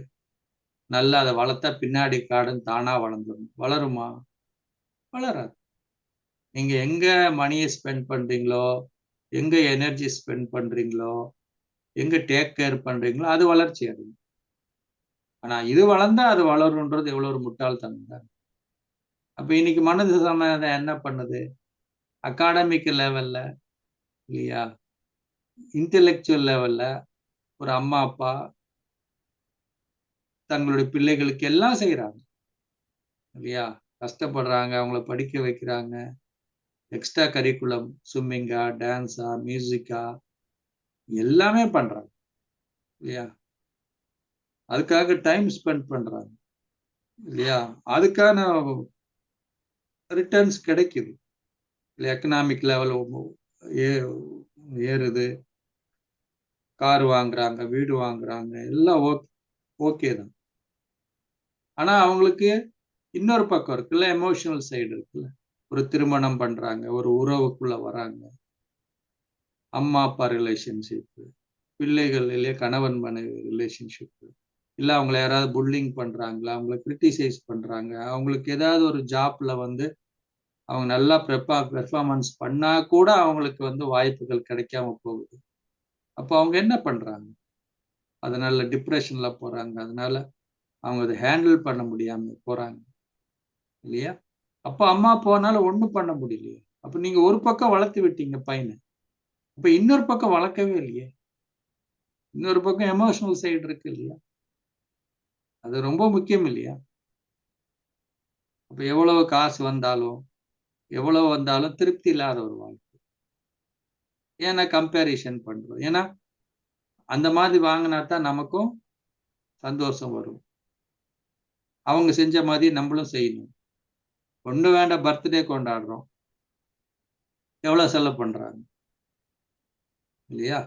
நல்லா அதை வளர்த்தா பின்னாடி கார்டன் தானா வளர்ந்துடும். வளருமா? வளராது. நீங்க எங்க மணியை ஸ்பெண்ட் பண்றீங்களோ, எங்க எனர்ஜி ஸ்பெண்ட் பண்றீங்களோ, எங்க டேக் கேர் பண்றீங்களோ அது வளர்ச்சி அடையும். ஆனா இது வளர்ந்தா அது வளரும்ன்றது எவ்வளவு ஒரு முட்டாள்தனம் தான். அப்ப இன்னைக்கு மனித சமுதாயம் என்ன பண்ணுது? அகாடமிக் லெவல்ல இல்லையா, இன்டெலெக்சுவல் லெவல்ல ஒரு அம்மா அப்பா தங்களுடைய பிள்ளைகளுக்கு எல்லாம் செய்யறாங்க இல்லையா? கஷ்டப்படுறாங்க, அவங்கள படிக்க வைக்கிறாங்க. எக்ஸ்ட்ரா கரிக்குலம், ஸ்விம்மிங்கா, டான்ஸா, மியூசிக்கா எல்லாமே பண்றாங்க இல்லையா? அதுக்காக டைம் ஸ்பெண்ட் பண்றாங்க இல்லையா? அதுக்கான ரிட்டர்ன்ஸ் கிடைக்குது. எக்கனாமிக் லெவல் ஏறுது, கார் வாங்குறாங்க, வீடு வாங்குறாங்க, எல்லாம் ஓகே தான். ஆனா அவங்களுக்கு இன்னொரு பக்கம் இருக்குல்ல, எமோஷனல் சைடு இருக்குல்ல. ஒரு திருமணம் பண்றாங்க, ஒரு உறவுக்குள்ள வராங்க, அம்மா அப்பா ரிலேஷன்ஷிப், பிள்ளைகள் இல்லையா, கணவன் மனைவி ரிலேஷன்ஷிப், இல்ல அவங்களை யாராவது புல்லிங் பண்றாங்களா, அவங்களை கிரிட்டிசைஸ் பண்றாங்க, அவங்களுக்கு ஏதாவது ஒரு ஜாப்ல வந்து அவங்க நல்லா பெர்ஃபார்மன்ஸ் பண்ணா கூட அவங்களுக்கு வந்து வாய்ப்புகள் கிடைக்காம போகுது. அப்போ அவங்க என்ன பண்றாங்க? அதனால டிப்ரெஷன்ல போறாங்க, அதனால அவங்க அதை ஹேண்டில் பண்ண முடியாம போறாங்க இல்லையா? அப்ப அம்மா அப்பானால ஒண்ணும் பண்ண முடியலையே. அப்ப நீங்க ஒரு பக்கம் வளர்த்து விட்டீங்க பையனை, அப்ப இன்னொரு பக்கம் வளர்க்கவே இல்லையே. இன்னொரு பக்கம் எமோஷனல் சைடு இருக்கு இல்லையா? அது ரொம்ப முக்கியம் இல்லையா? அப்ப எவ்வளவு காசு வந்தாலும் எவ்வளவு வந்தாலும் திருப்தி இல்லாத ஒரு வாழ்க்கை. ஏன்னா கம்பேரிஷன் பண்றோம். ஏன்னா அந்த மாதிரி வாங்கினா தான் நமக்கும் சந்தோஷம் வரும். அவங்க செஞ்ச மாதிரி நம்மளும் செய்யணும். ஒண்ணு வேண்டாம், பர்த்டே கொண்டாடுறோம், எவ்வளவு செலவு பண்றாங்க இல்லையா?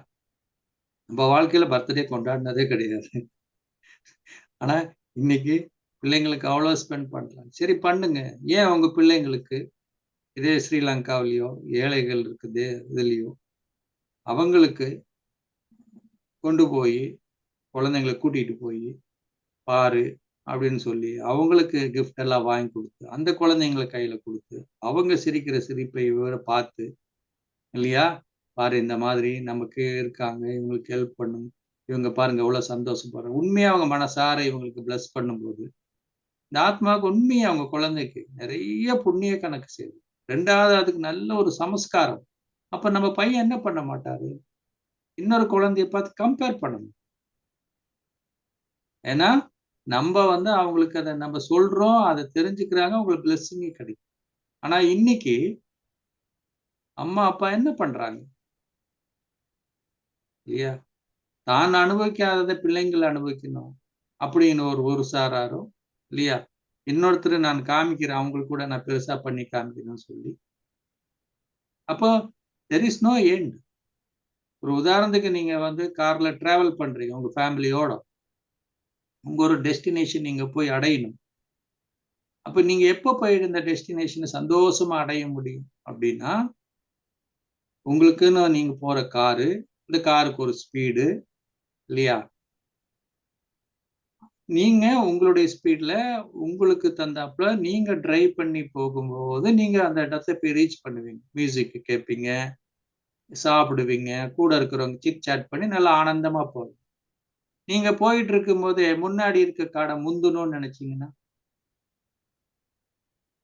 நம்ம வாழ்க்கையில பர்த்டே கொண்டாடினதே கிடையாது. ஆனா இன்னைக்கு பிள்ளைங்களுக்கு அவ்வளவு ஸ்பெண்ட் பண்றாங்க. சரி பண்ணுங்க. ஏன் உங்க பிள்ளைங்களுக்கு இதே ஸ்ரீலங்காவிலயோ ஏழைகள் இருக்குது இதுலயோ அவங்களுக்கு கொண்டு போய் குழந்தைங்களை கூட்டிட்டு போய் பாரு அப்படின்னு சொல்லி அவங்களுக்கு கிஃப்ட் எல்லாம் வாங்கி கொடுத்து அந்த குழந்தைங்களை கையில கொடுத்து அவங்க சிரிக்கிற சிரிப்பை பார்த்து இல்லையா, பாரு இந்த மாதிரி நமக்கு இருக்காங்க, இவங்களுக்கு ஹெல்ப் பண்ணும், இவங்க பாருங்க எவ்வளவு சந்தோஷப்படுறாங்க. உண்மையா அவங்க மனசார இவங்களுக்கு பிளஸ் பண்ணும்போது இந்த ஆத்மாவுக்கு உண்மையா அவங்க குழந்தைக்கு நிறைய புண்ணிய கணக்கு செய்யுது. 2வது அதுக்கு நல்ல ஒரு சமஸ்காரம். அப்ப நம்ம பையன் என்ன பண்ண மாட்டாரு? இன்னொரு குழந்தைய பார்த்து கம்பேர் பண்ணணும். ஏன்னா நம்ம வந்து அவங்களுக்கு அதை நம்ம சொல்றோம், அதை தெரிஞ்சுக்கிறாங்க, அவங்களுக்கு பிளெஸ்ஸிங்கே கிடைக்கும். ஆனா இன்னைக்கு அம்மா அப்பா என்ன பண்றாங்க இல்லையா? தான் அனுபவிக்காததை பிள்ளைங்கள் அனுபவிக்கணும் அப்படின்னு ஒரு சாராரும் இல்லையா, இன்னொருத்தர் நான் காமிக்கிறேன், அவங்களுக்கு கூட நான் பெருசா பண்ணி காமிக்கிறேன்னு சொல்லி. அப்போ தெர் இஸ் நோ எண்ட். ஒரு உதாரணத்துக்கு நீங்க வந்து கார்ல டிராவல் பண்றீங்க உங்க ஃபேமிலியோட, உங்க ஒரு டெஸ்டினேஷன் நீங்க போய் அடையணும். அப்ப நீங்க எப்போ போய் இந்த டெஸ்டினேஷனை சந்தோஷமா அடைய முடியும் அப்படின்னா, உங்களுக்குன்னு நீங்க போற காரு, இந்த காருக்கு ஒரு ஸ்பீடு இல்லையா? நீங்க உங்களுடைய ஸ்பீட்ல உங்களுக்கு தந்தாப்புல நீங்க டிரைவ் பண்ணி போகும்போது நீங்க அந்த இடத்தை போய் ரீச் பண்ணுவீங்க. மியூசிக் கேட்பீங்க, சாப்பிடுவீங்க, கூட இருக்கிறவங்க சிட் சாட் பண்ணி நல்லா ஆனந்தமா போவீங்க. நீங்க போயிட்டு இருக்கும்போது முன்னாடி இருக்க காரை முந்தணும்னு நினைச்சீங்கன்னா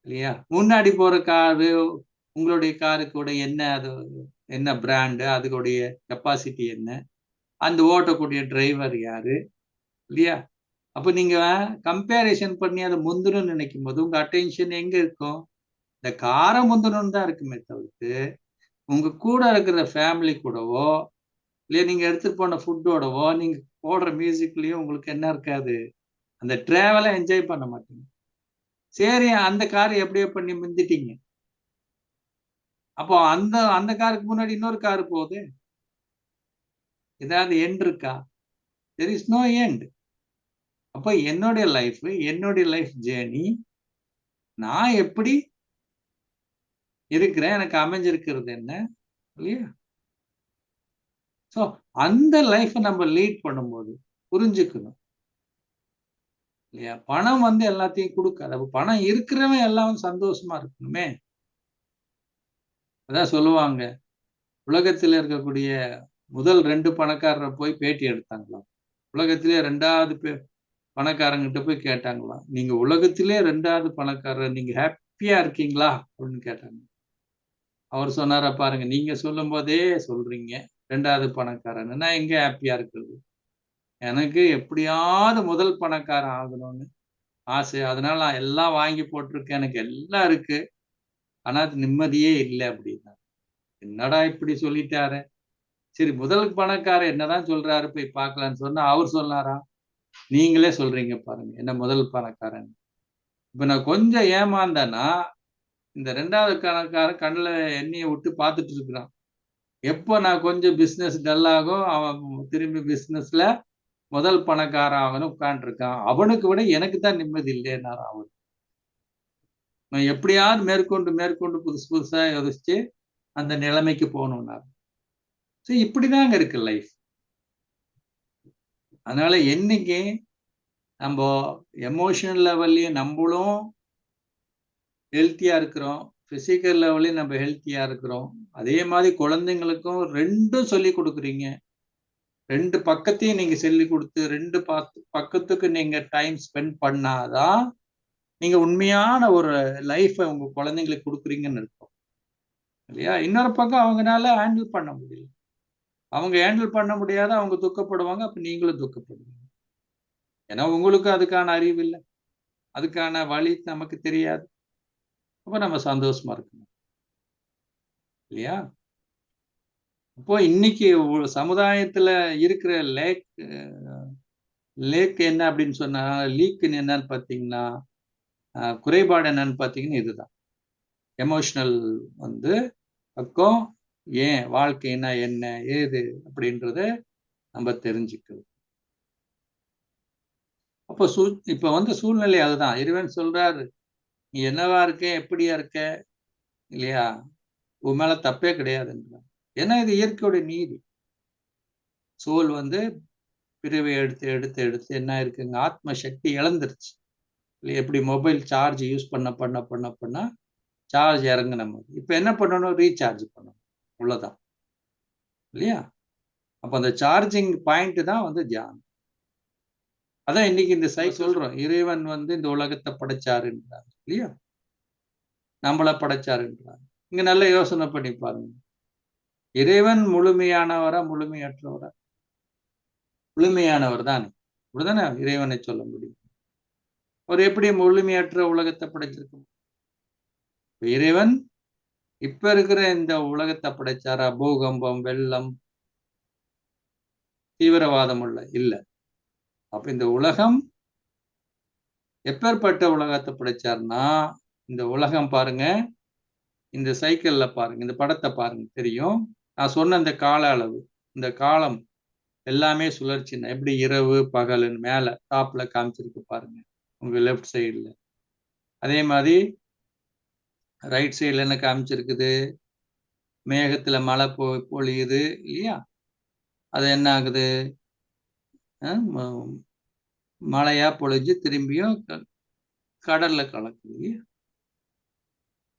இல்லையா? முன்னாடி போற காரு உங்களுடைய காருக்கு என்ன அது என்ன பிராண்டு, அதுடைய கெப்பாசிட்டி என்ன, அந்த ஓட்டக்கூடிய டிரைவர் யாரு இல்லையா? அப்ப நீங்க கம்பேரிசன் பண்ணி அதை முந்தணும்னு நினைக்கும் போது உங்க அட்டென்ஷன் எங்க இருக்கும்? இந்த காரை முந்தணும்னு தான் இருக்குமே தவிர்த்து உங்க கூட இருக்கிற ஃபேமிலி கூடவோ இல்லையா நீங்க எடுத்துட்டு போன ஃபுட்டோடவோ நீங்க போடுற மியூசிக்லயும் உங்களுக்கு என்ன இருக்காது, அந்த டிராவலை என்ஜாய் பண்ண மாட்டீங்க. சரி, அந்த கார் எப்படியோ பண்ணி முந்திட்டீங்க. அப்போ அந்த அந்த காருக்கு முன்னாடி இன்னொரு காரு போகுது. ஏதாவது எண்ட் இருக்கா? There is no end. அப்போ என்னுடைய லைஃப் ஜேர்னி நான் எப்படி இருக்கிறேன், எனக்கு அமைஞ்சிருக்கிறது என்ன இல்லையா? ஸோ அந்த லைஃப்பை நம்ம லீட் பண்ணும்போது புரிஞ்சுக்கணும் இல்லையா? பணம் வந்து எல்லாத்தையும் கொடுக்காது. அப்ப பணம் இருக்கிறவன் எல்லாம் சந்தோஷமா இருக்கணுமே. அதான் சொல்லுவாங்க, உலகத்தில் இருக்கக்கூடிய முதல் 2 பணக்காரரை போய் பேட்டி எடுத்தாங்களாம். உலகத்திலே 2வது பணக்காரங்கிட்ட போய் கேட்டாங்களாம், நீங்க உலகத்திலே 2வது பணக்காரர், நீங்க ஹாப்பியா இருக்கீங்களா அப்படின்னு கேட்டாங்க. அவர் சொன்னாரா, பாருங்க நீங்க சொல்லும் போதே சொல்றீங்க 2வது பணக்காரன், நான் எங்க ஹாப்பியா இருக்கிறது? எனக்கு எப்படியாவது முதல் பணக்காரன் ஆகணும்னு ஆசை. அதனால நான் எல்லாம் வாங்கி போட்டிருக்கேன், எனக்கு எல்லாம் இருக்கு, ஆனா அது நிம்மதியே இல்லை அப்படின்னா. என்னடா இப்படி சொல்லிட்டாரு. சரி, முதல் பணக்காரர் என்னதான் சொல்றாரு போய் பார்க்கலான்னு சொன்னா அவர் சொன்னாரா, நீங்களே சொல்றீங்க பாருங்க என்ன முதல் பணக்காரன். இப்ப நான் கொஞ்சம் ஏமாந்தேன்னா இந்த 2வது பணக்காரன் கண்ணுல எண்ணெயை விட்டு பார்த்துட்டு இருக்கிறான். எப்போ நான் கொஞ்சம் பிசினஸ் டல் ஆகும் அவன் திரும்பி பிசினஸ்ல முதல் பணக்காரன் ஆகணும் உட்காந்துருக்கான். அவனுக்கு விட எனக்கு தான் நிம்மதி இல்லைன்னாரு அவர். நான் எப்படியாவது மேற்கொண்டு புதுசு புதுசா யோசிச்சு அந்த நிலைமைக்கு போகணும்னாரு. சரி, இப்படிதாங்க இருக்கு லைஃப். அதனால என்னைக்கு நம்ம எமோஷனல் லெவல்லையும் நம்மளும் ஹெல்த்தியா இருக்கிறோம், பிசிக்கல் லெவல்லையும் நம்ம ஹெல்த்தியா இருக்கிறோம், அதே மாதிரி குழந்தைங்களுக்கும் 2ம் சொல்லி கொடுக்குறீங்க, 2 பக்கத்தையும் நீங்க சொல்லி கொடுத்து 2 பக்கத்துக்கு நீங்க டைம் ஸ்பெண்ட் பண்ணாதான் நீங்க உண்மையான ஒரு லைஃபை உங்க குழந்தைங்களுக்கு கொடுக்குறீங்கன்னு இருக்கும் இல்லையா? இன்னொரு பக்கம் அவங்களால ஹேண்டில் பண்ண முடியல, அவங்க ஹேண்டில் பண்ண முடியாத அவங்க துக்கப்படுவாங்க, அப்ப நீங்களும் துக்கப்படுவீங்க. ஏன்னா உங்களுக்கு அதுக்கான அறிவு இல்லை, அதுக்கான வழி நமக்கு தெரியாது. அப்ப நம்ம சந்தோஷமா இருக்கணும் இல்லையா? அப்போ இன்னைக்கு சமுதாயத்துல இருக்கிற லேக் என்ன அப்படின்னு சொன்னா, லீக்குன்னு என்னன்னு பார்த்தீங்கன்னா, குறைபாடு என்னன்னு பார்த்தீங்கன்னா இதுதான். எமோஷனல் வந்து பக்கம் ஏன் வாழ்க்கைன்னா என்ன ஏது அப்படின்றத நம்ம தெரிஞ்சுக்கிறது. அப்போ இப்ப வந்து சூழ்நிலை அதுதான். இறைவன் சொல்றாரு, நீ என்னவா இருக்க, எப்படியா இருக்க இல்லையா, உன் மேல தப்பே கிடையாதுன்றான். ஏன்னா இது இயற்கையோட நீதி. சோல் வந்து பிறவை எடுத்து எடுத்து எடுத்து என்ன இருக்குங்க, ஆத்ம சக்தி இழந்துருச்சு இல்லையா? எப்படி மொபைல் சார்ஜ் யூஸ் பண்ண சார்ஜ் இறங்குன மாதிரி இப்ப என்ன பண்ணணும், ரீசார்ஜ் பண்ணணும், அவ்வளவுதான் இல்லையா? அப்ப அந்த சார்ஜிங் பாயிண்ட் தான் வந்து தியானம். அதான் இன்னைக்கு இந்த சொல்றோம், இறைவன் வந்து இந்த உலகத்தை படைச்சாருன்றார் இல்லையா, நம்மள படைச்சாருன்றார். இங்க நல்ல யோசனை பண்ணி பாருங்க, இறைவன் முழுமையானவரா முழுமையற்றவரா? முழுமையானவர் தான், அப்படிதானே இறைவனை சொல்ல முடியும். அவர் எப்படி முழுமையற்ற உலகத்தை படைச்சிருக்க? இறைவன் இப்ப இருக்கிற இந்த உலகத்தை படைச்சாரா? பூகம்பம், வெள்ளம், தீவிரவாதம் இல்ல. அப்ப இந்த உலகம் எப்பேற்பட்ட உலகத்தை படைச்சாருன்னா, இந்த உலகம் பாருங்க, இந்த சைக்கிள்ல பாருங்க, இந்த படத்தை பாருங்க தெரியும். நான் சொன்ன இந்த கால அளவு, இந்த காலம் எல்லாமே சுழற்சின்னா எப்படி இரவு பகலுன்னு மேல டாப்ல காமிச்சிருக்கு பாருங்க, உங்க லெஃப்ட் சைடுல. அதே மாதிரி ரைட் சைடுல என்ன காமிச்சிருக்குது, மேகத்துல மழை பொழியுது இல்லையா? அது என்ன ஆகுது, மழையா பொழிஞ்சு திரும்பியும் கடல்ல கலக்குது இல்லையா?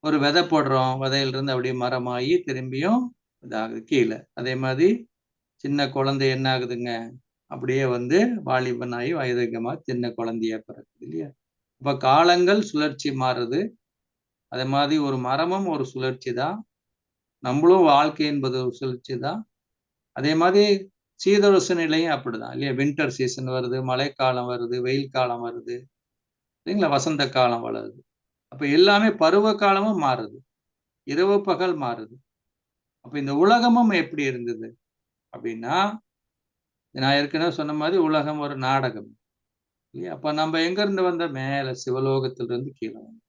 ஒரு விதை போடுறோம், விதையிலிருந்து அப்படியே மரமாகி திரும்பியும் இதாகுது கீழே. அதே மாதிரி சின்ன குழந்தை என்ன ஆகுதுங்க, அப்படியே வந்து வாலிபனாகி வயதிகமா சின்ன குழந்தையா பிறக்குது இல்லையா? அப்ப காலங்கள் சுழற்சி மாறுது. அதே மாதிரி ஒரு மரமும் ஒரு சுழற்சி தான், நம்மளும் வாழ்க்கை என்பது ஒரு சுழற்சி தான். அதே மாதிரி சீதோஷ்ண நிலையும் அப்படிதான் இல்லையா? வின்டர் சீசன் வருது, மழைக்காலம் வருது, வெயில் காலம் வருது இல்லைங்களா? வசந்த காலம் வருது. அப்ப எல்லாமே பருவ காலமும் மாறுது, இரவு பகல் மாறுது. அப்ப இந்த உலகமும் எப்படி இருந்தது அப்படின்னா, நான் ஏற்கனவே சொன்ன மாதிரி உலகம் ஒரு நாடகம் இல்லையா? அப்ப நம்ம எங்க இருந்து வந்த, மேல சிவலோகத்திலிருந்து கீழே வந்தோம்.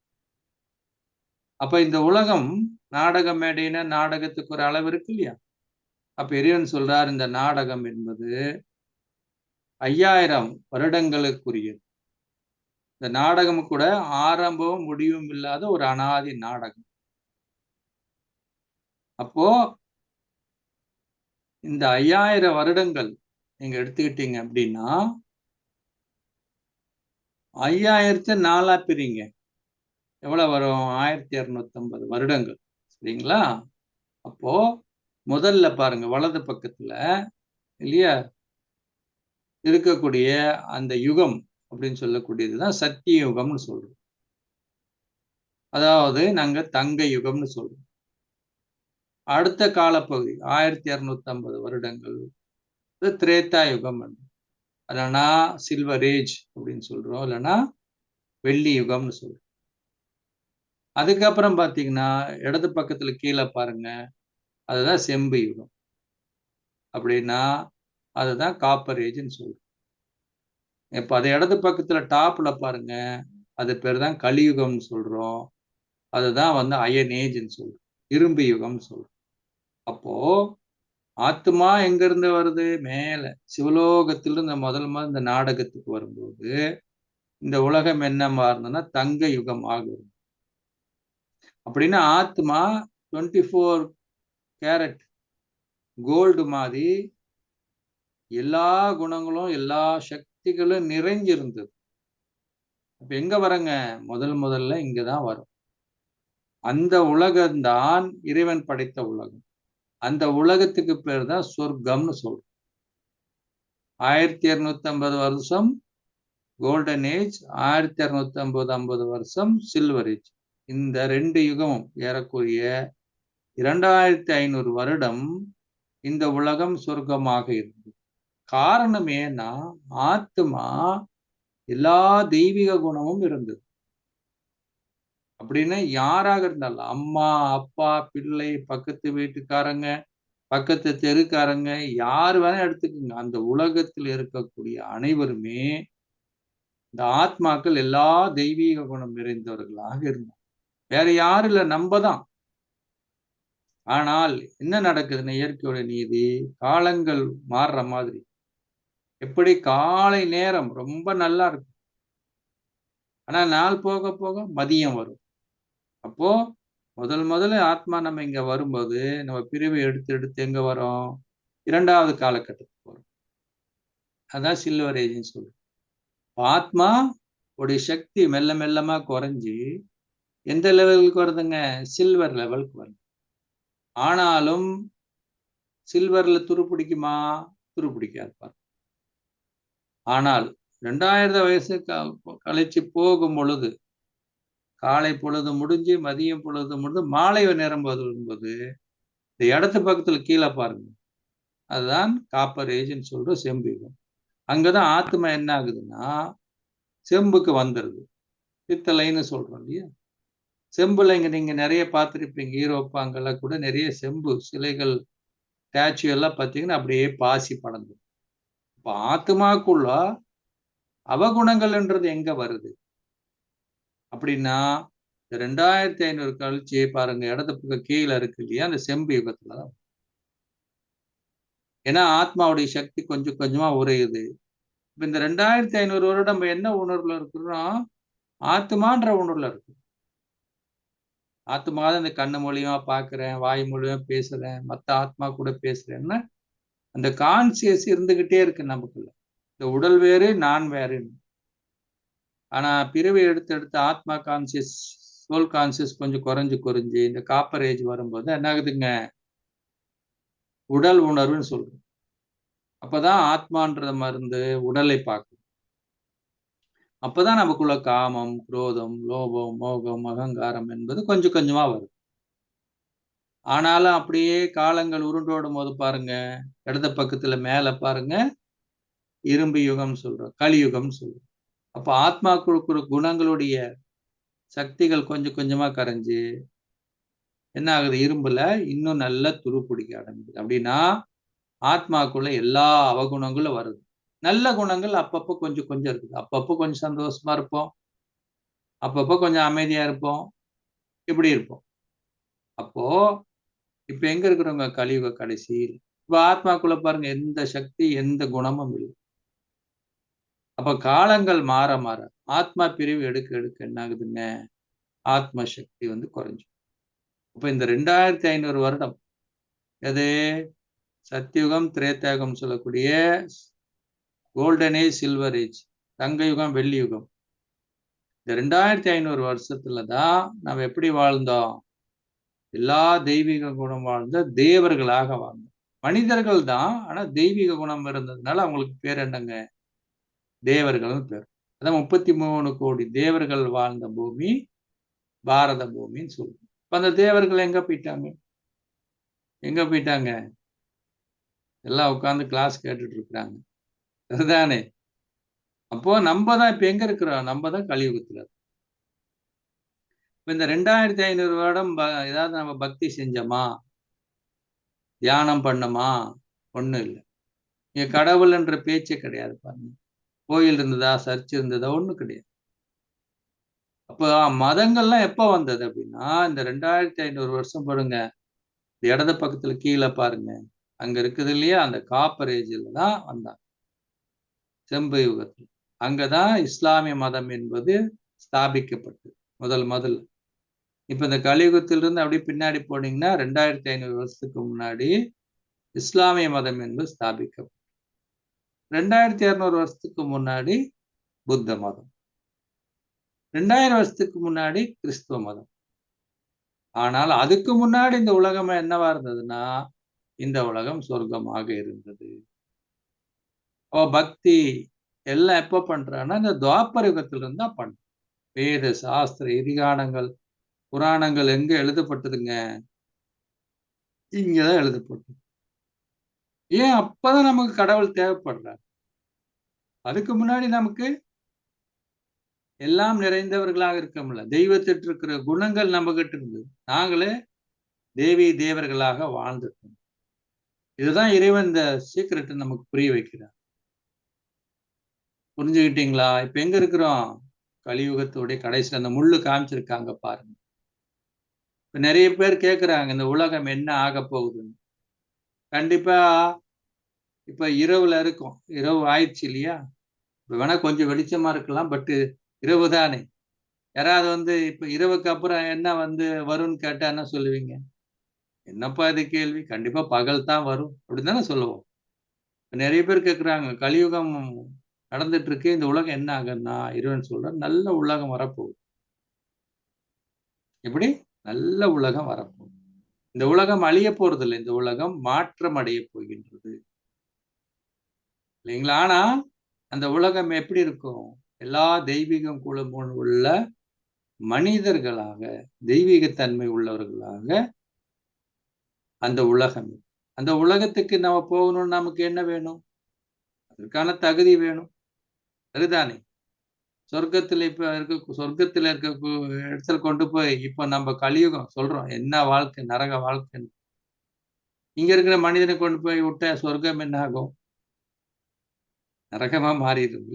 அப்ப இந்த உலகம் நாடக மேடைனா நாடகத்துக்கு ஒரு அளவு இருக்கு இல்லையா? அப்ப இறைவன் சொல்றார், இந்த நாடகம் என்பது 5000 வருடங்களுக்குரியது. இந்த நாடகம் கூட ஆரம்பமும் முடிவும் இல்லாத ஒரு அனாதி நாடகம். அப்போ இந்த 5000 வருடங்கள் நீங்க எடுத்துக்கிட்டீங்க அப்படின்னா 5000 4ஆ பிரிங்க, எவ்வளவு வரும்? 1250 வருடங்கள் சரிங்களா? அப்போ முதல்ல பாருங்க, வலது பக்கத்துல இல்லையா இருக்கக்கூடிய அந்த யுகம் அப்படின்னு சொல்லக்கூடியதுதான் சத்திய யுகம்னு சொல்றோம். அதாவது நாங்க தங்க யுகம்னு சொல்றோம். அடுத்த காலப்பகுதி 1250 வருடங்கள் திரேதா யுகம், இல்லைன்னா சில்வர் ஏஜ் அப்படின்னு சொல்றோம், இல்லைன்னா வெள்ளி யுகம்னு சொல்றோம். அதுக்கப்புறம் பாத்தீங்கன்னா இடது பக்கத்துல கீழே பாருங்க, அதுதான் செம்பு யுகம், அப்படின்னா அதுதான் காப்பர் ஏஜ்ன்னு சொல்றோம். இப்ப அது இடது பக்கத்துல டாப்ல பாருங்க, அது பேர் தான் கலியுகம்னு சொல்றோம். அதுதான் வந்து அயன் ஏஜ்ன்னு சொல்றோம், இரும்பு யுகம்னு சொல்றோம். அப்போ ஆத்மா எங்க இருந்து வருது? மேல சிவலோகத்திலிருந்து முதல் இந்த நாடகத்துக்கு வரும்போது இந்த உலகம் என்ன மாறுதுன்னா தங்க யுகம் ஆகுது. அப்படின்னா ஆத்மா 24 கேரட் கோல்டு மாதிரி எல்லா குணங்களும் எல்லா சக்திகளும் நிறைஞ்சிருந்தது. அப்ப எங்க வரங்க? முதல்ல இங்கதான் வரும். அந்த உலகம்தான் இறைவன் படைத்த உலகம். அந்த உலகத்துக்கு பேர் தான் சொர்க்கம்னு சொல்றோம். 1250 வருஷம் கோல்டன் ஏஜ், 1250 வருஷம் சில்வர் ஏஜ். இந்த 2 யுகமும் ஏறக்குறைய 2500 வருடம் இந்த உலகம் சொர்க்கமாக இருந்தது. காரணம் ஏன்னா ஆத்மா எல்லா தெய்வீக குணமும் இருந்தது. அப்படின்னு யாராக இருந்தாலும் அம்மா, அப்பா, பிள்ளை, பக்கத்து வீட்டுக்காரங்க, பக்கத்து தெருக்காரங்க, யாரு வேணா எடுத்துக்கோங்க, அந்த உலகத்தில் இருக்கக்கூடிய அனைவருமே இந்த ஆத்மாக்கள் எல்லா தெய்வீக குணம் நிறைந்தவர்களாக இருந்தாங்க. வேற யாரும் இல்ல, நம்ம தான். ஆனால் என்ன நடக்குதுன்னா இயற்கையோட நீதி, காலங்கள் மாறுற மாதிரி, எப்படி காலை நேரம் ரொம்ப நல்லா இருக்கும், ஆனா நாள் போக போக மதியம் வரும். அப்போ முதல்ல ஆத்மா நம்ம இங்க வரும்போது நம்ம பிரிவை எடுத்து எங்க வரோம்? 2வது காலகட்டத்துக்கு வரும். அதான் சில்வர் ஏஜ்னு சொல்றோம். ஆத்மா உடைய சக்தி மெல்ல மெல்லமா குறைஞ்சி எந்த லெவலுக்கு வருதுங்க? சில்வர் லெவலுக்கு வருது. ஆனாலும் சில்வர்ல துருப்பிடிக்குமா? துருப்பிடிக்காது பாருங்க. ஆனால் 2000 வயசு கழிச்சு போகும் பொழுது, காலை பொழுது முடிஞ்சு மதியம் பொழுது முடிஞ்சு மாலை நேரம் வரும்போது இந்த இடத்து பக்கத்துல கீழே பாருங்க, அதுதான் காப்பர் ஏஜ்னு சொல்ற செம்பு யுகம். அங்கதான் ஆத்மா என்ன ஆகுதுன்னா செம்புக்கு வந்துருது. பித்தளைன்னு சொல்றோம் இல்லையா? செம்புல இங்க நீங்க நிறைய பார்த்திருப்பீங்க, ஈரோப்பாங்கெல்லாம் கூட நிறைய செம்பு சிலைகள், ஸ்டாச்சு எல்லாம் பார்த்தீங்கன்னா அப்படியே பாசி படர்ந்து. இப்ப ஆத்மாக்குள்ள அவகுணங்கள்ன்றது எங்க வருது? அப்படின்னா 2500 கழிச்சு பாருங்க, இடது பக்கம் கீழே இருக்கு இல்லையா, அந்த செம்பு யுகத்துல தான். ஏன்னா ஆத்மாவுடைய சக்தி கொஞ்சம் கொஞ்சமா உறையுது. இப்ப இந்த 2500 வருடம் நம்ம என்ன உணர்வுல இருக்கிறோம்? ஆத்மான்ற உணர்வுல இருக்கு. ஆத்மா தான் இந்த கண்ணு மூலியமா பார்க்கிறேன், வாய் மூலியமா பேசுறேன், மத்த ஆத்மா கூட பேசுறேன்னா அந்த கான்சியஸ் இருந்துகிட்டே இருக்கு நமக்குள்ள. இந்த உடல் வேறு, நான் வேறுன்னு. ஆனா பிறவி எடுத்து ஆத்மா கான்சியஸ், சோல் கான்சியஸ் கொஞ்சம் குறைஞ்சு இந்த காப்பர் ஏஜ் வரும்போது என்ன ஆகுதுங்க? உடல் உணர்வுன்னு சொல்றோம். அப்பதான் ஆத்மான்ற மருந்து உடலை பார்க்கும். அப்பதான் நமக்குள்ள காமம், குரோதம், லோபம், மோகம், அகங்காரம் என்பது கொஞ்சம் கொஞ்சமா வரும். ஆனாலும் அப்படியே காலங்கள் உருண்டோடும் போது பாருங்க, இடது பக்கத்துல மேல பாருங்க, இரும்பு யுகம் சொல்றோம், கலியுகம் சொல்றோம். அப்ப ஆத்மா கொடுக்கிற குணங்களுடைய சக்திகள் கொஞ்சம் கொஞ்சமா கரைஞ்சு என்ன ஆகுது? இரும்புல இன்னும் நல்லா துரு பிடிக்க ஆரம்பிக்குது. அப்படின்னா ஆத்மாக்குள்ள எல்லா அவகுணங்களும் வருது. நல்ல குணங்கள் அப்பப்போ கொஞ்சம் கொஞ்சம் இருக்குது. அப்பப்போ கொஞ்சம் சந்தோஷமா இருப்போம், அப்பப்போ கொஞ்சம் அமைதியா இருப்போம், இப்படி இருப்போம். அப்போ இப்ப எங்க இருக்கிறவங்க? கலியுக கடைசியில். இப்ப ஆத்மாக்குள்ள பாருங்க, எந்த சக்தி எந்த குணமும் இல்லை. அப்ப காலங்கள் மாற மாற ஆத்மா பிரிவு எடுக்க என்ன ஆகுதுங்க? ஆத்ம சக்தி வந்து குறைஞ்சு. அப்ப இந்த 2500 வருடம் எது? சத்தியுகம், திரேதாயுகம் சொல்லக்கூடிய கோல்டன் ஏஜ், சில்வர் ஏஜ், தங்க யுகம், வெள்ளி யுகம். இந்த 2500 வருஷத்துல தான் நம்ம எப்படி வாழ்ந்தோம்? எல்லா தெய்வீக குணம் வாழ்ந்த தேவர்களாக வாழ்ந்தோம். மனிதர்கள் தான், ஆனா தெய்வீக குணம் இருந்ததுனால அவங்களுக்கு பேர் என்னங்க? தேவர்கள்னு பேர். அதான் 33 கோடி தேவர்கள் வாழ்ந்த பூமி பாரத பூமின்னு சொல்லுவோம். இப்ப அந்த தேவர்கள் எங்க போயிட்டாங்க? எங்க போயிட்டாங்க? எல்லாம் உட்கார்ந்து கிளாஸ் கேட்டுட்டு இருக்கிறாங்க. சரிதானே? அப்போ நம்ம தான் இப்ப எங்க இருக்கிறோம்? நம்ம தான் கலியுகத்துல இருக்கோம். இப்ப இந்த 2500 வருடம் ஏதாவது நம்ம பக்தி செஞ்சோமா? தியானம் பண்ணோமா? ஒண்ணும் இல்லை. இங்க கடவுள்ன்ற பேச்சே கிடையாது பாருங்க. கோயில் இருந்ததா, சர்ச் இருந்ததா? ஒண்ணும் கிடையாது. அப்ப மதங்கள்லாம் எப்ப வந்தது அப்படின்னா, இந்த 2500 வருஷம் பாருங்க. இடது பக்கத்துல கீழே பாருங்க, அங்க இருக்குது இல்லையா, அந்த காப்பர் ஏஜ்ல தான் வந்தாங்க, செம்பு யுகத்தில். அங்கதான் இஸ்லாமிய மதம் என்பது ஸ்தாபிக்கப்பட்டது முதல்ல. இப்ப இந்த கலியுகத்திலிருந்து அப்படியே பின்னாடி போனீங்கன்னா 2500 வருஷத்துக்கு முன்னாடி இஸ்லாமிய மதம் என்பது ஸ்தாபிக்கப்பட்டது. 2200 வருஷத்துக்கு முன்னாடி புத்த மதம், 2000 வருஷத்துக்கு முன்னாடி கிறிஸ்துவ மதம். ஆனால் அதுக்கு முன்னாடி இந்த உலகம் என்னவா இருந்ததுன்னா, இந்த உலகம் சொர்க்கமாக இருந்தது. பக்தி எல்லாம் எப்ப பண்றான்னா, இந்த துவாபர யுகத்திலிருந்து தான் பண்றோம். வேத சாஸ்திர இதிகானங்கள் புராணங்கள் எங்க எழுதப்பட்டதுங்க? இங்கதான் எழுதப்பட்டது. ஏன்? அப்பதான் நமக்கு கடவுள் தேவைப்படுறார். அதுக்கு முன்னாடி நமக்கு எல்லாம் நிறைந்தவர்களாக இருக்க முடியல. தெய்வத்திட்டு இருக்கிற குணங்கள் நம்ம கிட்ட இருந்தது. நாங்களே தேவி தேவர்களாக வாழ்ந்துட்டோம். இதுதான் இறைவன் இந்த சீக்கிரட்டை நமக்கு புரிய வைக்கிறார். புரிஞ்சுக்கிட்டீங்களா? இப்ப எங்க இருக்கிறோம்? கலியுகத்துடைய கடைசியில் அந்த முள்ளு காமிச்சிருக்காங்க பாருங்க. இப்ப நிறைய பேர் கேட்கிறாங்க, இந்த உலகம் என்ன ஆக போகுதுன்னு. கண்டிப்பா இப்ப இரவுல இருக்கும். இரவு ஆயிடுச்சு இல்லையா? இப்ப வேணா கொஞ்சம் வெளிச்சமா இருக்கலாம், பட் இரவு தானே. யாராவது வந்து இப்ப இரவுக்கு அப்புறம் என்ன வந்து வரும்னு கேட்டா என்ன சொல்லுவீங்க? என்னப்பா இது கேள்வி? கண்டிப்பா பகல் தான் வரும் அப்படின்னு தானே சொல்லுவோம். நிறைய பேர் கேட்கிறாங்க, கலியுகம் நடந்துட்டு இருக்கு, இந்த உலகம் என்ன ஆகுன்னா, இறைவன் சொல்றார், நல்ல உலகம் வரப்போகுது. எப்படி? நல்ல உலகம் வரப்போகுது. இந்த உலகம் அழிய போறதில்லை, இந்த உலகம் மாற்றம் அடைய போகின்றது இல்லைங்களா? ஆனா அந்த உலகம் எப்படி இருக்கும்? எல்லா தெய்வீகம் குழுமம் உள்ள மனிதர்களாக, தெய்வீகத்தன்மை உள்ளவர்களாக அந்த உலகம். அந்த உலகத்துக்கு நம்ம போகணும்னு நமக்கு என்ன வேணும்? அதற்கான தகுதி வேணும். சரிதானே? சொர்க்கத்துல இப்ப இருக்க சொர்க்கத்துல இருக்க இடத்துல கொண்டு போய் இப்ப நம்ம கலியுகம் சொல்றோம், என்ன வாழ்க்கை, நரக வாழ்க்கை. இங்க இருக்கிற மனிதனை கொண்டு போய் விட்ட சொர்க்கம் என்ன ஆகும்? நரகமா மாறிடும்.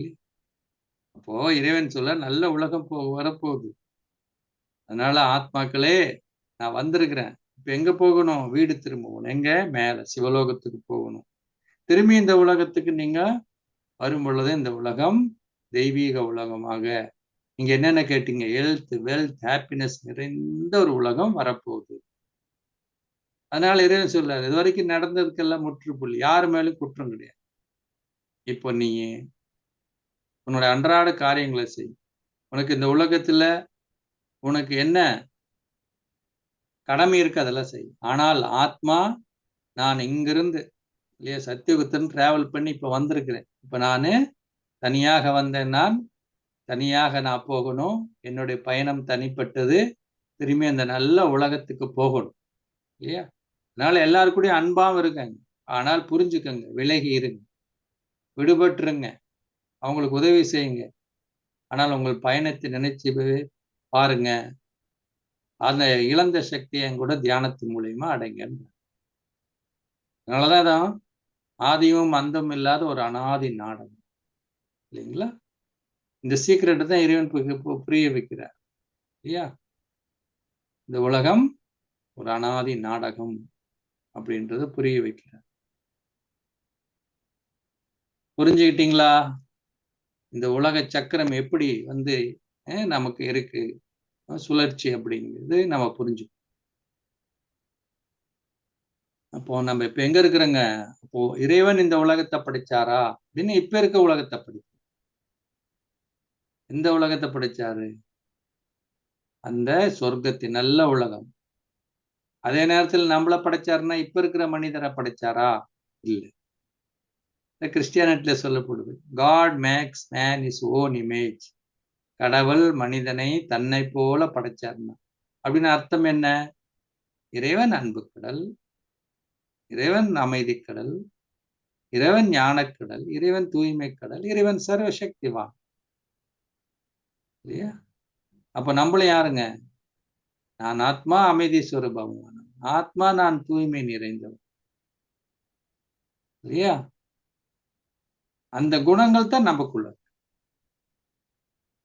அப்போ இறைவன் சொல்ல நல்ல உலகம் வரப்போகுது. அதனால ஆத்மாக்களே, நான் வந்திருக்கிறேன். இப்ப எங்க போகணும்? வீடு திரும்பணும். எங்க? மேல சிவலோகத்துக்கு போகணும். திரும்பி இந்த உலகத்துக்கு நீங்க வரும் பொழுது இந்த உலகம் தெய்வீக உலகமாக, நீங்க என்னென்ன கேட்டீங்க? ஹெல்த், வெல்த், ஹாப்பினஸ் நிறைந்த ஒரு உலகம் வரப்போகுது. அதனால இறைவன் சொல்றாரு, இது வரைக்கும் நடந்ததுக்கெல்லாம் முற்றுப்புள்ளி. யார் மேலும் குற்றம் கிடையாது. இப்போ நீ உன்னோட அன்றாட காரியங்களை செய். உனக்கு இந்த உலகத்துல உனக்கு என்ன கடமை இருக்கு அதெல்லாம் செய். ஆனால் ஆத்மா, நான் இங்கிருந்து இல்லையா சத்தியுகத்தின் டிராவல் பண்ணி இப்ப வந்திருக்கிறேன். இப்ப நானு தனியாக வந்தேன். தனியாக நான் போகணும். என்னுடைய பயணம் தனிப்பட்டது. திரும்பி அந்த நல்ல உலகத்துக்கு போகணும் இல்லையா? அதனால எல்லாரு கூடயும் அன்பாவும் இருக்காங்க. ஆனால் புரிஞ்சுக்கங்க, விலகி இருங்க, விடுபட்டுருங்க, அவங்களுக்கு உதவி செய்யுங்க. ஆனால் உங்கள் பயணத்தை நினைச்சு பாருங்க, அந்த இழந்த சக்தியை கூட தியானத்தின் மூலியமா அடைங்க. அதனாலதான் ஆதியும் அந்தம் இல்லாத ஒரு அனாதி நாடகம் இல்லைங்களா? இந்த சீக்கிரட்டை தான் இறைவன் புரிய வைக்கிறார் இல்லையா? இந்த உலகம் ஒரு அனாதி நாடகம் அப்படின்றத புரிய வைக்கிறார். புரிஞ்சுக்கிட்டீங்களா? இந்த உலக சக்கரம் எப்படி நமக்கு இருக்கு, சுழற்சி அப்படிங்கிறது நம்ம புரிஞ்சுக்கணும். அப்போ நம்ம இப்ப எங்க இருக்கிறோங்க? அப்போ இறைவன் இந்த உலகத்தை படைச்சாரா அப்படின்னு இப்ப இருக்க உலகத்தை படைச்சாரு. எந்த உலகத்தை படைச்சாரு? அந்த சொர்க்கத்தின் நல்ல உலகம். அதே நேரத்தில் நம்மள படைச்சாருன்னா இப்ப இருக்கிற மனிதரை படைச்சாரா? இல்ல. கிறிஸ்டியானிட்டில சொல்லப்படுது, God makes man is own image. கடவுள் மனிதனை தன்னை போல படைச்சாருன்னா அப்படின்னு அர்த்தம் என்ன? இறைவன் அன்பு கடல், இறைவன் அமைதி கடல், இறைவன் ஞானக்கடல், இறைவன் தூய்மை கடல், இறைவன் சர்வசக்திவான் இல்லையா? அப்ப நம்மளும் யாருங்க? நான் ஆத்மா அமைதி ஸ்வரூபமான ஆத்மா, நான் தூய்மை நிறைந்தவன் இல்லையா? அந்த குணங்கள் தான் நமக்குள்ள.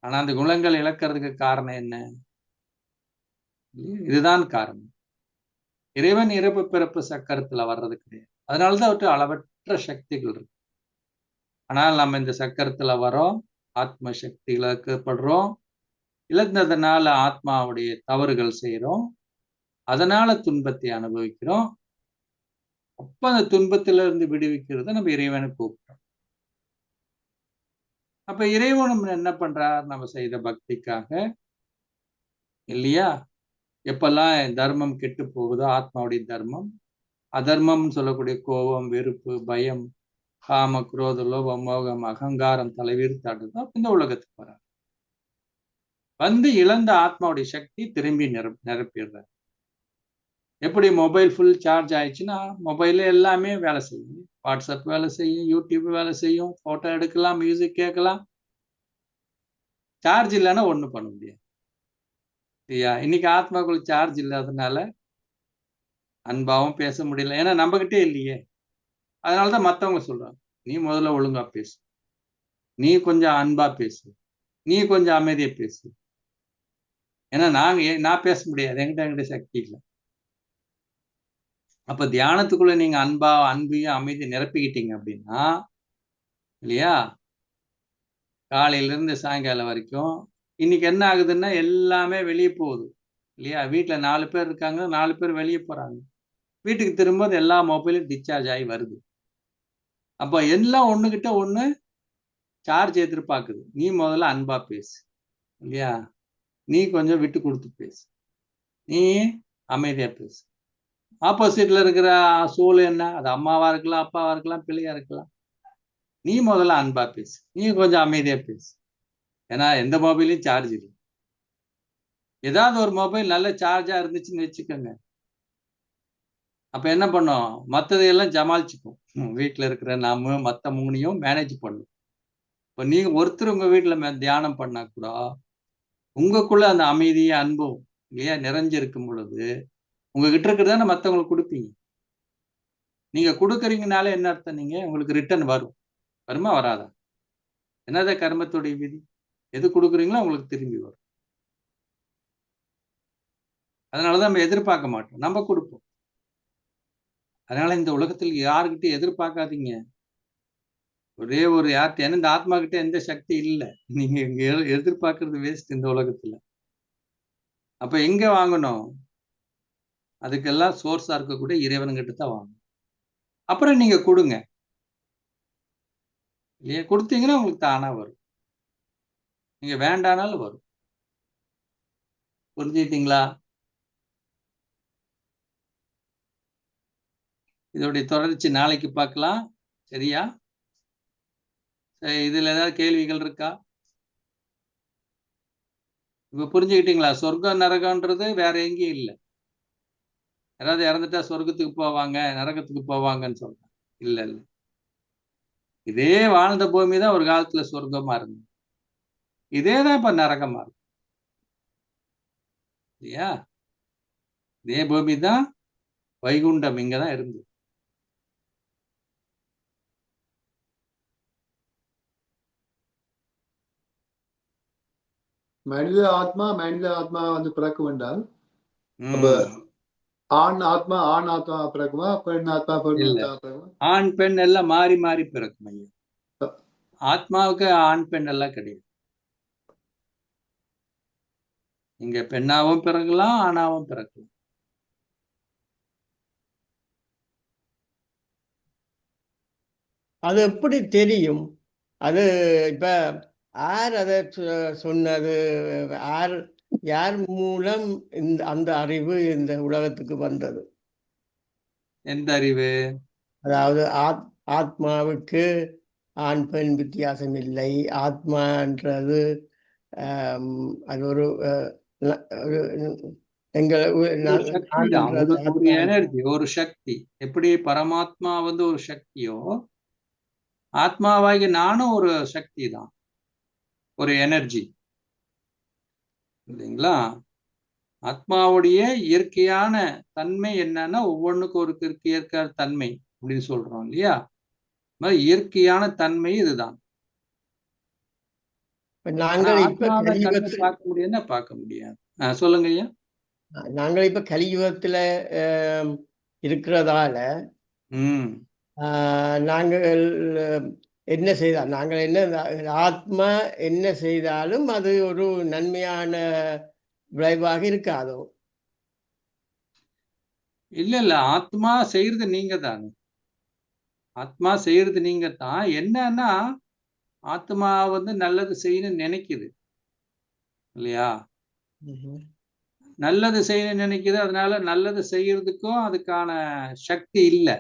ஆனா அந்த குணங்கள் இழக்கிறதுக்கு காரணம் என்ன? இதுதான் காரணம். இறைவன் இறப்பு பிறப்பு சக்கரத்துல வர்றது கிடையாது. அதனாலதான் அவற்றை அளவற்ற சக்திகள் இருக்கு. ஆனால் நம்ம இந்த சக்கரத்துல வரோம், ஆத்ம சக்திகளை இழக்கப்படுறோம். இழந்ததுனால ஆத்மாவுடைய தவறுகள் செய்யறோம். அதனால துன்பத்தை அனுபவிக்கிறோம். அப்ப அந்த துன்பத்திலிருந்து விடுவிக்கிறது நம்ம இறைவனை கூப்பிட்டோம். அப்ப இறைவனும் என்ன பண்றார்? நம்ம செய்த பக்திக்காக இல்லையா? எப்பெல்லாம் தர்மம் கெட்டு போகுதோ, ஆத்மாவுடைய தர்மம், அதர்மம்னு சொல்லக்கூடிய கோபம், வெறுப்பு, பயம், காம, குரோத, லோபம், மோகம், அகங்காரம் தலைவிரித்தாடுதோ இந்த உலகத்துக்கு வரார். இழந்த ஆத்மாவுடைய சக்தி திரும்பி நிரப்பிடுறார். எப்படி மொபைல் ஃபுல் சார்ஜ் ஆயிடுச்சுன்னா மொபைல்ல எல்லாமே வேலை செய்யும். வாட்ஸ்அப் வேலை செய்யும், யூடியூப் வேலை செய்யும், போட்டோ எடுக்கலாம், மியூசிக் கேட்கலாம். சார்ஜ் இல்லைன்னா ஒண்ணும் பண்ண முடியாது இல்லையா? இன்னைக்கு ஆத்மாக்குள்ள சார்ஜ் இல்லாததுனால அன்பாவும் பேச முடியல. ஏன்னா நம்ம கிட்டே இல்லையே. அதனாலதான் மத்தவங்க சொல்றாங்க, நீ முதல்ல ஒழுங்கா பேசு, நீ கொஞ்சம் அன்பா பேசு, நீ கொஞ்சம் அமைதியா பேசு. ஏன்னா நான் பேச முடியாது, என்கிட்ட சக்தி இல்லை. அப்ப தியானத்துக்குள்ள நீங்க அன்பையும் அமைதி நிரப்பிக்கிட்டீங்க அப்படின்னா இல்லையா, காலையில இருந்து சாயங்காலம் வரைக்கும் இன்னைக்கு என்ன ஆகுதுன்னா எல்லாமே வெளியே போகுது இல்லையா? வீட்டுல 4 பேர் இருக்காங்க, 4 பேர் வெளியே போறாங்க. வீட்டுக்கு திரும்பும்போது எல்லா மொபைலும் டிஸ்சார்ஜ் ஆகி வருது. அப்ப எல்லாம் ஒண்ணுகிட்ட ஒண்ணு சார்ஜ் எதிர்பார்க்குது. நீ முதல்ல அன்பா பேசு இல்லையா? நீ கொஞ்சம் விட்டு கொடுத்து பேசு, நீ அமைதியா பேசு. ஆப்போசிட்ல இருக்கிற சூழல் என்ன? அது அம்மாவா இருக்கலாம், அப்பாவா இருக்கலாம், பிள்ளையா இருக்கலாம். நீ முதல்ல அன்பா பேசு, நீ கொஞ்சம் அமைதியா பேசு. ஏன்னா எந்த மொபைலையும் சார்ஜ் இல்லை. ஏதாவது ஒரு மொபைல் நல்ல சார்ஜா இருந்துச்சுன்னு வச்சுக்கோங்க, அப்ப என்ன பண்ணும்? மற்றதையெல்லாம் ஜமாளிச்சுக்கும். வீட்டுல இருக்கிற நாம மற்ற 3ஐயும் மேனேஜ் பண்ணும். இப்ப நீங்க ஒருத்தர் உங்க வீட்டுல தியானம் பண்ணா கூட உங்களுக்குள்ள அந்த அமைதியும் அன்பும் இல்லையா நிறைஞ்சிருக்கும் பொழுது உங்ககிட்ட இருக்கிறதான மற்றவங்களுக்கு கொடுப்பீங்க. நீங்க கொடுக்குறீங்கனால என்ன அர்த்தம்? நீங்க உங்களுக்கு ரிட்டர்ன் வருமா வராதா? என்னதான் கர்மத்துடைய விதி. எது கொடுக்குறீங்களோ உங்களுக்கு திரும்பி வரும். அதனாலதான் நம்ம எதிர்பார்க்க மாட்டோம், நம்ம கொடுப்போம். அதனால இந்த உலகத்தில் யாருக்கிட்ட எதிர்பார்க்காதீங்க. ஒரே ஒரு யார்கிட்ட, ஏன்னா இந்த ஆத்மா கிட்ட எந்த சக்தி இல்லை. நீங்க இங்க எதிர்பார்க்கறது வேஸ்ட் இந்த உலகத்துல. அப்ப எங்க வாங்கணும்? அதுக்கெல்லாம் சோர்ஸா இருக்கக்கூடிய இறைவன்கிட்ட தான் வாங்கணும். அப்புறம் நீங்க கொடுங்க இல்லையா? கொடுத்தீங்கன்னா உங்களுக்கு தானா வரும். நீங்க வேண்டானாலும் வரும். புரிஞ்சுக்கிட்டீங்களா? இதோடைய தொடர்ச்சி நாளைக்கு பார்க்கலாம். சரியா? இதுல ஏதாவது கேள்விகள் இருக்கா? இப்ப புரிஞ்சுக்கிட்டீங்களா? சொர்க்கம் நரகம்ன்றது வேற எங்கேயும் இல்லை. யாராவது இறந்துட்டா சொர்க்கத்துக்கு போவாங்க, நரகத்துக்கு போவாங்கன்னு சொல்றாங்க. இல்ல இல்ல, இதே வாழ்ந்த பூமி தான் ஒரு காலத்துல சொர்க்கமா இருந்தது. இதேதான் இப்ப நரகமா இருக்கு இல்லையா? இதே பூமி தான் வைகுண்டம், இங்கதான் இருந்தது. மனித ஆத்மா வந்து பிறக்க வேண்டாம். அப்ப ஆண் ஆத்மா பிறக்குமா, பெண் ஆத்மா இல்ல, பிறக்குமா? ஆண் பெண் எல்லாம் மாறி மாறி பிறக்கும் ஐயா. ஆத்மாவுக்கு ஆண் பெண் எல்லாம் கிடையாது. இங்க பெண்ணாவும் பிறக்கலாம், ஆணாவும் பிறக்கலாம். அது எப்படி தெரியும்? அது இப்ப யார் அதை சொன்னது? யார் மூலம் அந்த அறிவு இந்த உலகத்துக்கு வந்தது? எந்த அறிவு? அதாவது ஆத்மாவுக்கு ஆண் பெண் வித்தியாசம் இல்லை. ஆத்மான்றது அது ஒரு சக்தி தான், ஒரு எனர்ஜி, ஒரு சக்தி. எப்படி பரமாத்மா வந்து ஒரு சக்தியோ, ஆத்மாவாகி நானும் ஒரு சக்தி தான், ஒரு எனர்ஜி இல்லைங்களா? ஆத்மாவுடைய இயற்கையான தன்மை என்னன்னா, ஒவ்வொன்றுக்கும் ஒரு இயற்கை தன்மை அப்படின்னு சொல்றோம் இல்லையா? இயற்கையான தன்மை இதுதான். நாங்கள் இப்ப பார்க்க முடியும்னா பார்க்க முடியாது. சொல்லுங்க ஐயா. நாங்கள் இப்ப கலியுகத்துல இருக்கிறதால நாங்கள் என்ன செய்தால், நாங்கள் என்ன ஆத்மா என்ன செய்தாலும் அது ஒரு நன்மையான விளைவாக இருக்காதோ? இல்ல, ஆத்மா செய்யறது நீங்க தானே. ஆத்மா செய்யறது நீங்க தான். என்னன்னா, ஆத்மா வந்து நல்லது செய்யணும்னு நினைக்குது இல்லையா? நல்லது செய்யணும்னு நினைக்குது. அதனால நல்லது செய்யறதுக்கும் அதுக்கான சக்தி இல்லை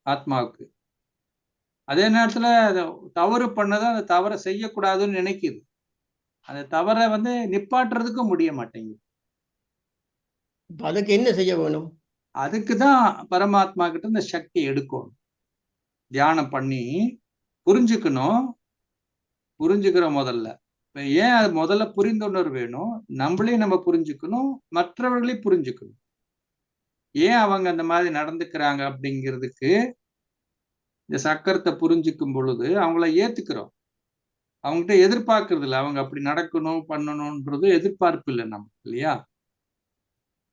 ஆத்மாவுக்கு. அதே நேரத்துல தவறு பண்ணதான் அந்த தவறை செய்யக்கூடாதுன்னு நினைக்குது. அந்த தவறை வந்து நிப்பாட்டுறதுக்கும் முடிய மாட்டேங்குது. அதுக்கு என்ன செய்ய வேணும்? அதுக்குதான் பரமாத்மா கிட்ட இந்த சக்தி எடுக்கணும். தியானம் பண்ணி புரிஞ்சுக்கணும். புரிஞ்சுக்கிறோம் முதல்ல. ஏன் அது முதல்ல புரிந்துணர்வு வேணும். நம்மளையும் நம்ம புரிஞ்சுக்கணும், மற்றவர்களையும் புரிஞ்சுக்கணும். ஏன் அவங்க அந்த மாதிரி நடந்துக்கிறாங்க அப்படிங்கிறதுக்கு இந்த சக்கரத்தை புரிஞ்சுக்கும் பொழுது அவங்கள ஏத்துக்கிறோம். அவங்ககிட்ட எதிர்பார்க்கறது இல்லை. அவங்க அப்படி நடக்கணும் பண்ணணும்ன்றது எதிர்பார்ப்பு இல்லை நமக்கு இல்லையா?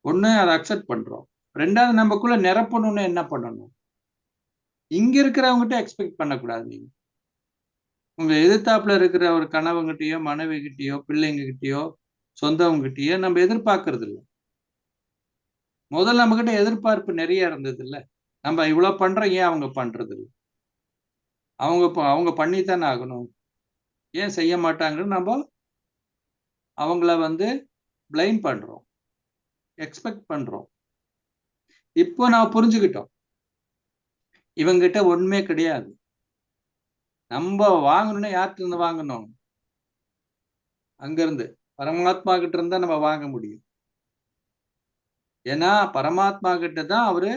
ஒண்ணு அதை அக்செப்ட் பண்றோம். ரெண்டாவது, நமக்குள்ள நிரப்பணும்னு என்ன பண்ணணும்? இங்க இருக்கிறவங்ககிட்ட எக்ஸ்பெக்ட் பண்ணக்கூடாது. நீங்க உங்க எதிர்த்தாப்புல இருக்கிற ஒரு கணவங்கிட்டயோ, மனைவி கிட்டயோ, பிள்ளைங்க கிட்டயோ, சொந்தவங்க கிட்டயோ நம்ம எதிர்பார்க்கறது இல்லை. முதல்ல நம்ம கிட்ட எதிர்பார்ப்பு நிறைய இருந்தது இல்ல. நம்ம இவ்வளவு பண்றோம், ஏன் அவங்க பண்றது இல்லை? அவங்க பண்ணித்தானே ஆகணும். ஏன் செய்ய மாட்டாங்கன்னு நம்ம அவங்கள வந்து பிளைம் பண்றோம், எக்ஸ்பெக்ட் பண்றோம். இப்போ நான் புரிஞ்சுக்கிட்டோம், இவங்கிட்ட ஒண்ணுமே கிடையாது. நம்ம வாங்கணும்னா யார்கிட்ட இருந்து வாங்கணும்? அங்கிருந்து பரமாத்மா கிட்ட இருந்தா நம்ம வாங்க முடியும். ஏன்னா பரமாத்மா கிட்ட தான் அவரு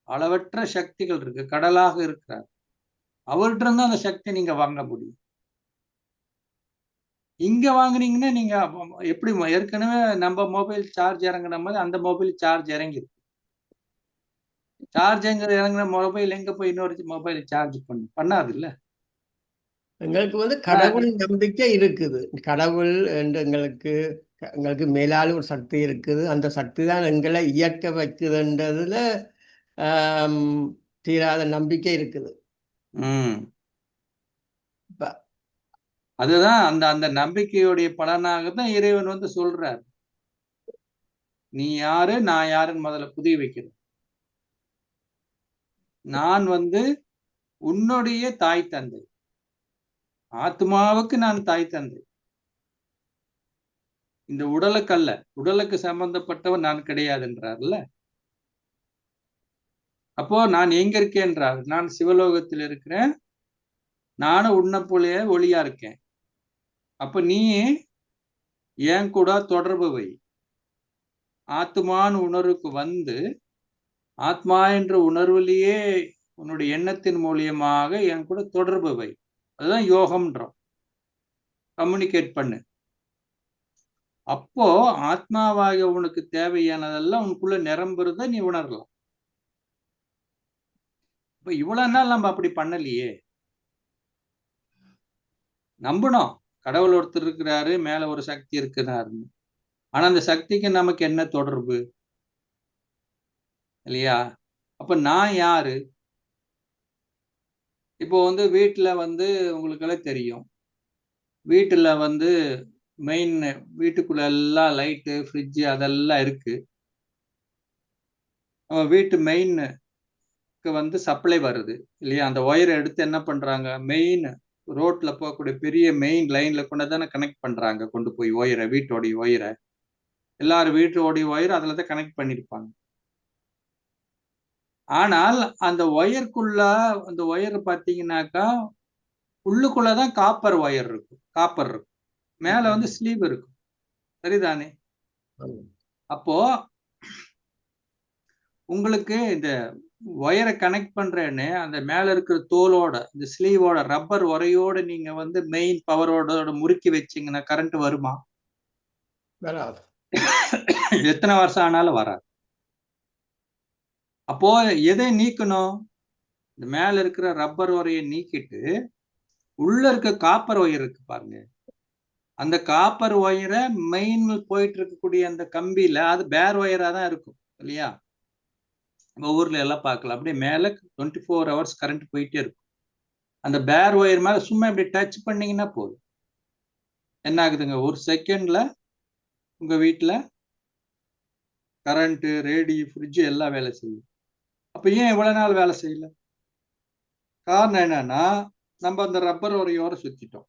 அளவற்ற சக்திகள் இருக்கு, கடலாக இருக்கிறார். அவர்கிட்ட இருந்து அந்த சக்தி நீங்க வாங்க முடியும். இங்க வாங்குனீங்கன்னா நீங்க எப்படி ஏற்கனவே நம்ம மொபைல் சார்ஜ் இறங்கின மாதிரி அந்த மொபைல் சார்ஜ் இறங்கிருக்கு. சார்ஜ் இறங்கின மொபைல் எங்க போய் இன்னொரு மொபைல் சார்ஜ் பண்ணாது இல்ல. எங்களுக்கு கடவுள் நம்பிக்கை இருக்குது. கடவுள் என்று எங்களுக்கு மேலான ஒரு சக்தி இருக்குது. அந்த சக்தி தான் எங்களை இயக்க வைக்குதுன்றதுல தீராத நம்பிக்கை இருக்குது. அதுதான் அந்த அந்த நம்பிக்கையுடைய பலனாகத்தான் இறைவன் வந்து சொல்றார், நீ யாரு நான் யாருன்னு முதல்ல புரிய வைக்கிறேன். நான் வந்து உன்னுடைய தாய் தந்தை, ஆத்மாவுக்கு நான் தாய் தந்தை. இந்த உடலுக்கு அல்ல, உடலுக்கு சம்பந்தப்பட்டவன் நான் கிடையாதுன்றார்ல. அப்போ நான் எங்க இருக்கேன்றார், நான் சிவலோகத்தில் இருக்கிறேன், நானும் உன்னை போலயே ஒளியா இருக்கேன். அப்ப நீ என் கூட தொடர்பு வை, ஆத்மான்னு உணர்வுக்கு வந்து ஆத்மா என்ற உணர்வுலேயே உன்னுடைய எண்ணத்தின் மூலியமாக என் கூட தொடர்பு வை. அதுதான் யோகம்ன்றோம், கம்யூனிகேட் பண்ணு. அப்போ ஆத்மாவாக உனக்கு தேவையானதெல்லாம் உனக்குள்ள நிரம்புறத நீ உணரலாம். இப்ப இவ்வளவு நாள் நம்ம அப்படி பண்ணலையே. நம்பணும் கடவுள் ஒருத்தர் இருக்கிறாரு, மேல ஒரு சக்தி இருக்கிறாருன்னு. ஆனா அந்த சக்திக்கு நமக்கு என்ன தொடர்பு இல்லையா? அப்ப நான் யாரு? இப்போ வந்து வீட்டுல வந்து உங்களுக்கெல்லாம் தெரியும், வீட்டுல வந்து மெயின் வீட்டுக்குள்ள எல்லாம் லைட்டு ஃப்ரிட்ஜு அதெல்லாம் இருக்கு. வீட்டு மெயினுக்கு வந்து சப்ளை வருது இல்லையா? அந்த ஒயரை எடுத்து என்ன பண்றாங்க, மெயின் ரோட்ல போகக்கூடிய பெரிய மெயின் லைன்ல கொண்டு தானே கனெக்ட் பண்றாங்க, கொண்டு போய் ஒயரை, வீட்டோடைய ஒயரை, எல்லாரும் வீட்டோடைய ஒயர் அதுல தான் கனெக்ட் பண்ணிருப்பாங்க. ஆனால் அந்த ஒயருக்குள்ள, அந்த ஒயர் பார்த்தீங்கன்னாக்கா உள்ளுக்குள்ளதான் காப்பர் ஒயர் இருக்கும், காப்பர் இருக்கும், மேல வந்து ஸ்லீவ் இருக்கும், சரிதானே? அப்போ உங்களுக்கு இந்த ஒயரை கனெக்ட் பண்றேன்னு அந்த மேல இருக்கிற தோலோட, இந்த ஸ்லீவோட, ரப்பர் ஒரையோட நீங்க வந்து மெயின் பவரோட முறுக்கி வச்சீங்கன்னா கரண்ட் வருமா? வராது. எத்தனை வருஷம் ஆனாலும் வராது. அப்போ எதை நீக்கணும்? இந்த மேல இருக்கிற ரப்பர் ஒரையை நீக்கிட்டு உள்ள இருக்க காப்பர் ஒயர் இருக்கு பாருங்க, அந்த காப்பர் ஒயரை மெயின் போயிட்டு இருக்கக்கூடிய அந்த கம்பியில, அது பேர் ஒயரா தான் இருக்கும் இல்லையா? நம்ம ஊர்ல எல்லாம் பார்க்கலாம், அப்படியே மேல 24 hours கரண்ட் போயிட்டே இருக்கும். அந்த பேர் ஒயர் மேல சும்மா இப்படி டச் பண்ணீங்கன்னா போதும், என்ன ஆகுதுங்க, ஒரு செகண்ட்ல உங்க வீட்டுல கரண்ட், ரேடியோ, ஃப்ரிட்ஜ் எல்லாம் வேலை செய்யும். அப்ப ஏன் இவ்வளவு நாள் வேலை செய்யல? காரணம் என்னன்னா, நம்ம அந்த ரப்பர் உரையோட சுத்திட்டோம்.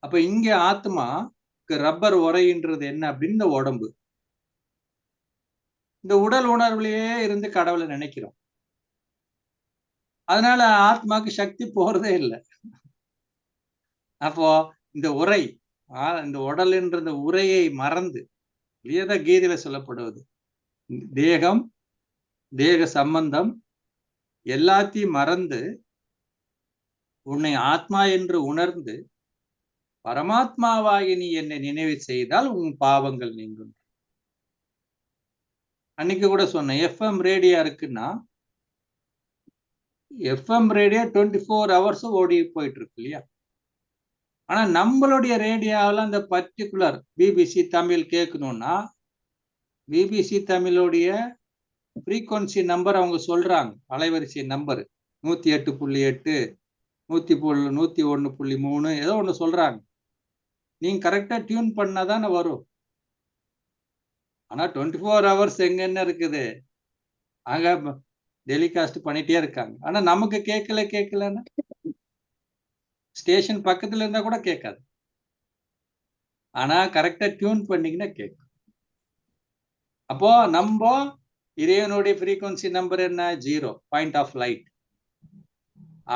அப்ப இங்க ஆத்மாக்கு ரப்பர் உரைன்றது என்ன அப்படின்னு, இந்த உடம்பு, இந்த உடல் உணர்வுலயே இருந்து கடவுளை நினைக்கிறோம். அதனால ஆத்மாக்கு சக்தி போறதே இல்லை. அப்போ இந்த உரை, இந்த உடல்ன்ற இந்த உரையை மறந்து, இதேதான் கீதையில சொல்லப்படுவது, தேகம், தேக சம்பந்தம் எல்லாத்தையும் மறந்து உன்னை ஆத்மா என்று உணர்ந்து பரமாத்மாவாகி நீ என்னை நினைவு செய்தால் உன் பாவங்கள் நீங்கும். அன்னைக்கு கூட சொன்னேன், எஃப்எம் ரேடியோ இருக்குன்னா, எஃப்எம் ரேடியோ 24 hours ஓடி போயிட்டு இருக்கு இல்லையா? ஆனா நம்மளுடைய ரேடியோவில் அந்த பர்டிகுலர் பிபிசி தமிழ் கேட்கணும்னா, பிபிசி தமிழுடைய ஃப்ரீக்வன்சி நம்பர் அவங்க சொல்றாங்க, அலைவரிசை நம்பர் 108.8, 101.3 ஏதோ ஒண்ணு சொல்றாங்க. நீங்க கரெக்டா டியூன் பண்ணாதானே வரும். ஆனா 24 hours எங்க என்ன இருக்குது, அங்க டெலிகாஸ்ட் பண்ணிட்டே இருக்காங்க. ஆனா நமக்கு கேட்கலன்னா, ஸ்டேஷன் பக்கத்துல இருந்தா கூட கேட்காது. ஆனா கரெக்டா டியூன் பண்ணீங்கன்னா கேட்கும். அப்போ நம்ம இறைவனுடைய ஃப்ரீக்வன்சி நம்பர் என்ன, 0, பாயிண்ட் ஆஃப் லைட்.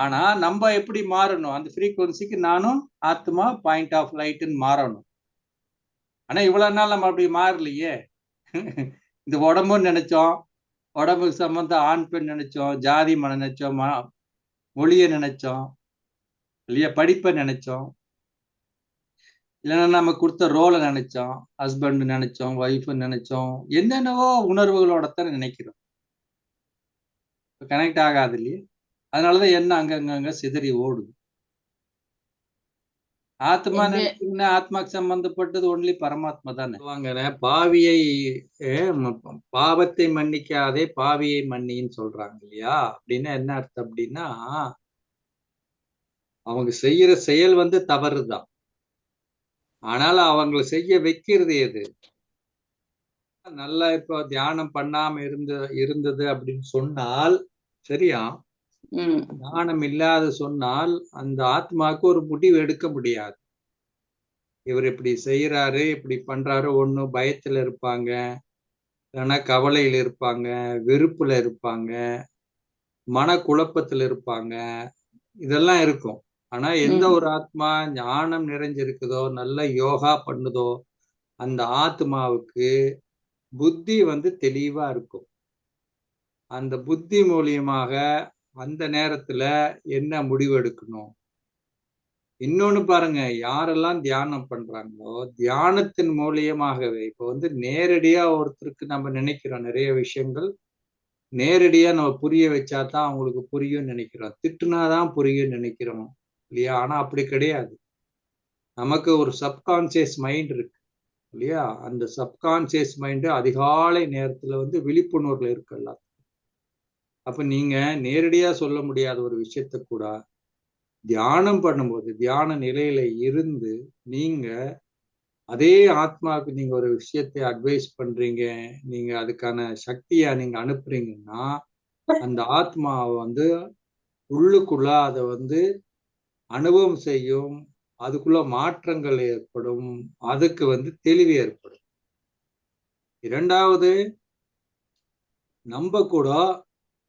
ஆனா நம்ம எப்படி மாறணும், அந்த ஃப்ரீக்வன்சிக்கு நானும் ஆத்மா பாயிண்ட் ஆஃப் லைட்னு மாறணும். ஆனா இவ்வளவு நாள் நம்ம அப்படி மாறலையே. இந்த உடம்புன்னு நினைச்சோம், உடம்புக்கு சம்பந்தம் ஆண் பெண் நினைச்சோம், ஜாதி மனம் நினைச்சோம், மொழியை நினைச்சோம் இல்லையா, படிப்பை நினைச்சோம், இல்லைன்னா நம்ம கொடுத்த ரோலை நினைச்சோம், ஹஸ்பண்ட் நினைச்சோம், ஒய்ஃபு நினைச்சோம், என்னென்னவோ உணர்வுகளோடத்தான் நினைக்கிறோம். கனெக்ட் ஆகாது இல்லையா? அதனாலதான் என்ன அங்கங்க சிதறி ஓடுது. ஆத்மா எந்த நினைச்சீங்கன்னா ஆத்மாக்கு சம்பந்தப்பட்டது ஒன்லி பரமாத்மா தானே. வாங்க பாவியை பாவத்தை மன்னிக்காதே பாவியை மன்னின்னு சொல்றாங்க இல்லையா? அப்படின்னா என்ன அர்த்தம் அப்படின்னா, அவங்க செய்யற செயல் வந்து தவறுதான். ஆனால் அவங்களை செய்ய வைக்கிறது எது? நல்லா இப்போ தியானம் பண்ணாம இருந்தது அப்படின்னு சொன்னால் சரியா? ஞானம் இல்லாத சொன்னால் அந்த ஆத்மாவுக்கு ஒரு முடிவு எடுக்க முடியாது. இவர் இப்படி செய்யறாரு, இப்படி பண்றாரு, ஒண்ணு பயத்துல இருப்பாங்க, இல்லைன்னா கவலையில இருப்பாங்க, வெறுப்புல இருப்பாங்க, மனக்குழப்பத்துல இருப்பாங்க, இதெல்லாம் இருக்கும். ஆனா எந்த ஒரு ஆத்மா ஞானம் நிறைஞ்சிருக்குதோ, நல்ல யோகா பண்ணுதோ, அந்த ஆத்மாவுக்கு புத்தி வந்து தெளிவா இருக்கும். அந்த புத்தி மூலியமாக அந்த நேரத்துல என்ன முடிவு எடுக்கணும். இன்னொன்னு பாருங்க, யாரெல்லாம் தியானம் பண்றாங்களோ தியானத்தின் மூலியமாகவே இப்ப வந்து நேரடியா ஒருத்தருக்கு நம்ம நினைக்கிறோம் நிறைய விஷயங்கள் நேரடியா நம்ம புரிய வச்சாதான் அவங்களுக்கு புரியும் நினைக்கிறோம், திட்டுனாதான் புரியும் நினைக்கிறோம் இல்லையா? ஆனா அப்படி கிடையாது. நமக்கு ஒரு சப்கான்சியஸ் மைண்ட் இருக்கு இல்லையா? அந்த சப்கான்சியஸ் மைண்ட் அதிகாலை நேரத்துல வந்து விழிப்புணர்வுல இருக்குல்ல. அப்ப நீங்க நேரடியா சொல்ல முடியாத ஒரு விஷயத்த கூட தியானம் பண்ணும்போது தியான நிலையில இருந்து நீங்க அதே ஆத்மாவுக்கு நீங்க ஒரு விஷயத்தை அட்வைஸ் பண்றீங்க, நீங்க அதுக்கான சக்தியா நீங்க அனுப்புறீங்கன்னா அந்த ஆத்மாவை வந்து உள்ளுக்குள்ள அதை வந்து அனுபவம் செய்யும், அதுக்குள்ள மாற்றங்கள் ஏற்படும், அதுக்கு வந்து தெளிவு ஏற்படும். இரண்டாவது, நம்ம கூட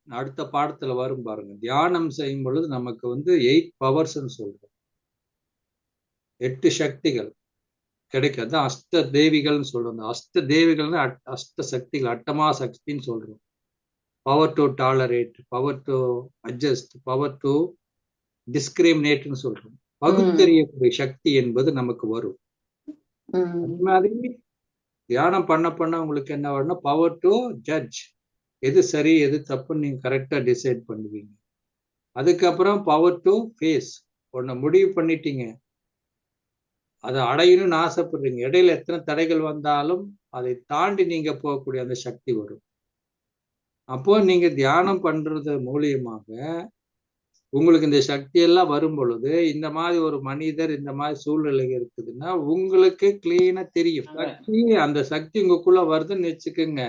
அடுத்த பாடத்துல வரும் பாருங்க, தியானம் செய்யும் பொழுது நமக்கு வந்து 8 பவர்ஸ் சொல்றோம், 8 சக்திகள் கிடைக்கும். அதான் அஷ்ட தேவிகள்னு சொல்றோம். அஷ்ட தேவிகள்னு அஷ்ட சக்திகள், அட்டமா சக்தின்னு சொல்றோம். Power to tolerate, power to adjust, power to டிஸ்கிரிமினேட்னு சொல்றோம். பகுத்தறியக்கூடிய சக்தி என்பது நமக்கு வரும். அது மாதிரி தியானம் பண்ண பண்ண உங்களுக்கு என்ன வரும்னா பவர் டு ஜட்ஜ், எது சரி எது தப்புன்னு நீங்க கரெக்டா டிசைட் பண்ணுவீங்க. அதுக்கப்புறம் பவர் டு ஃபேஸ், ஒன்ன முடிவு பண்ணிட்டீங்க, அதை அடையணும்னு ஆசைப்படுறீங்க, இடையில எத்தனை தடைகள் வந்தாலும் அதை தாண்டி நீங்க போகக்கூடிய அந்த சக்தி வரும். அப்போ நீங்க தியானம் பண்றது மூலியமாக உங்களுக்கு இந்த சக்தி எல்லாம் வரும் பொழுது இந்த மாதிரி ஒரு மனிதர் இந்த மாதிரி சூழ்நிலை இருக்குதுன்னா உங்களுக்கு கிளீனா தெரியும். சக்தி, அந்த சக்தி உங்களுக்குள்ள வருதுன்னு வச்சுக்கோங்க,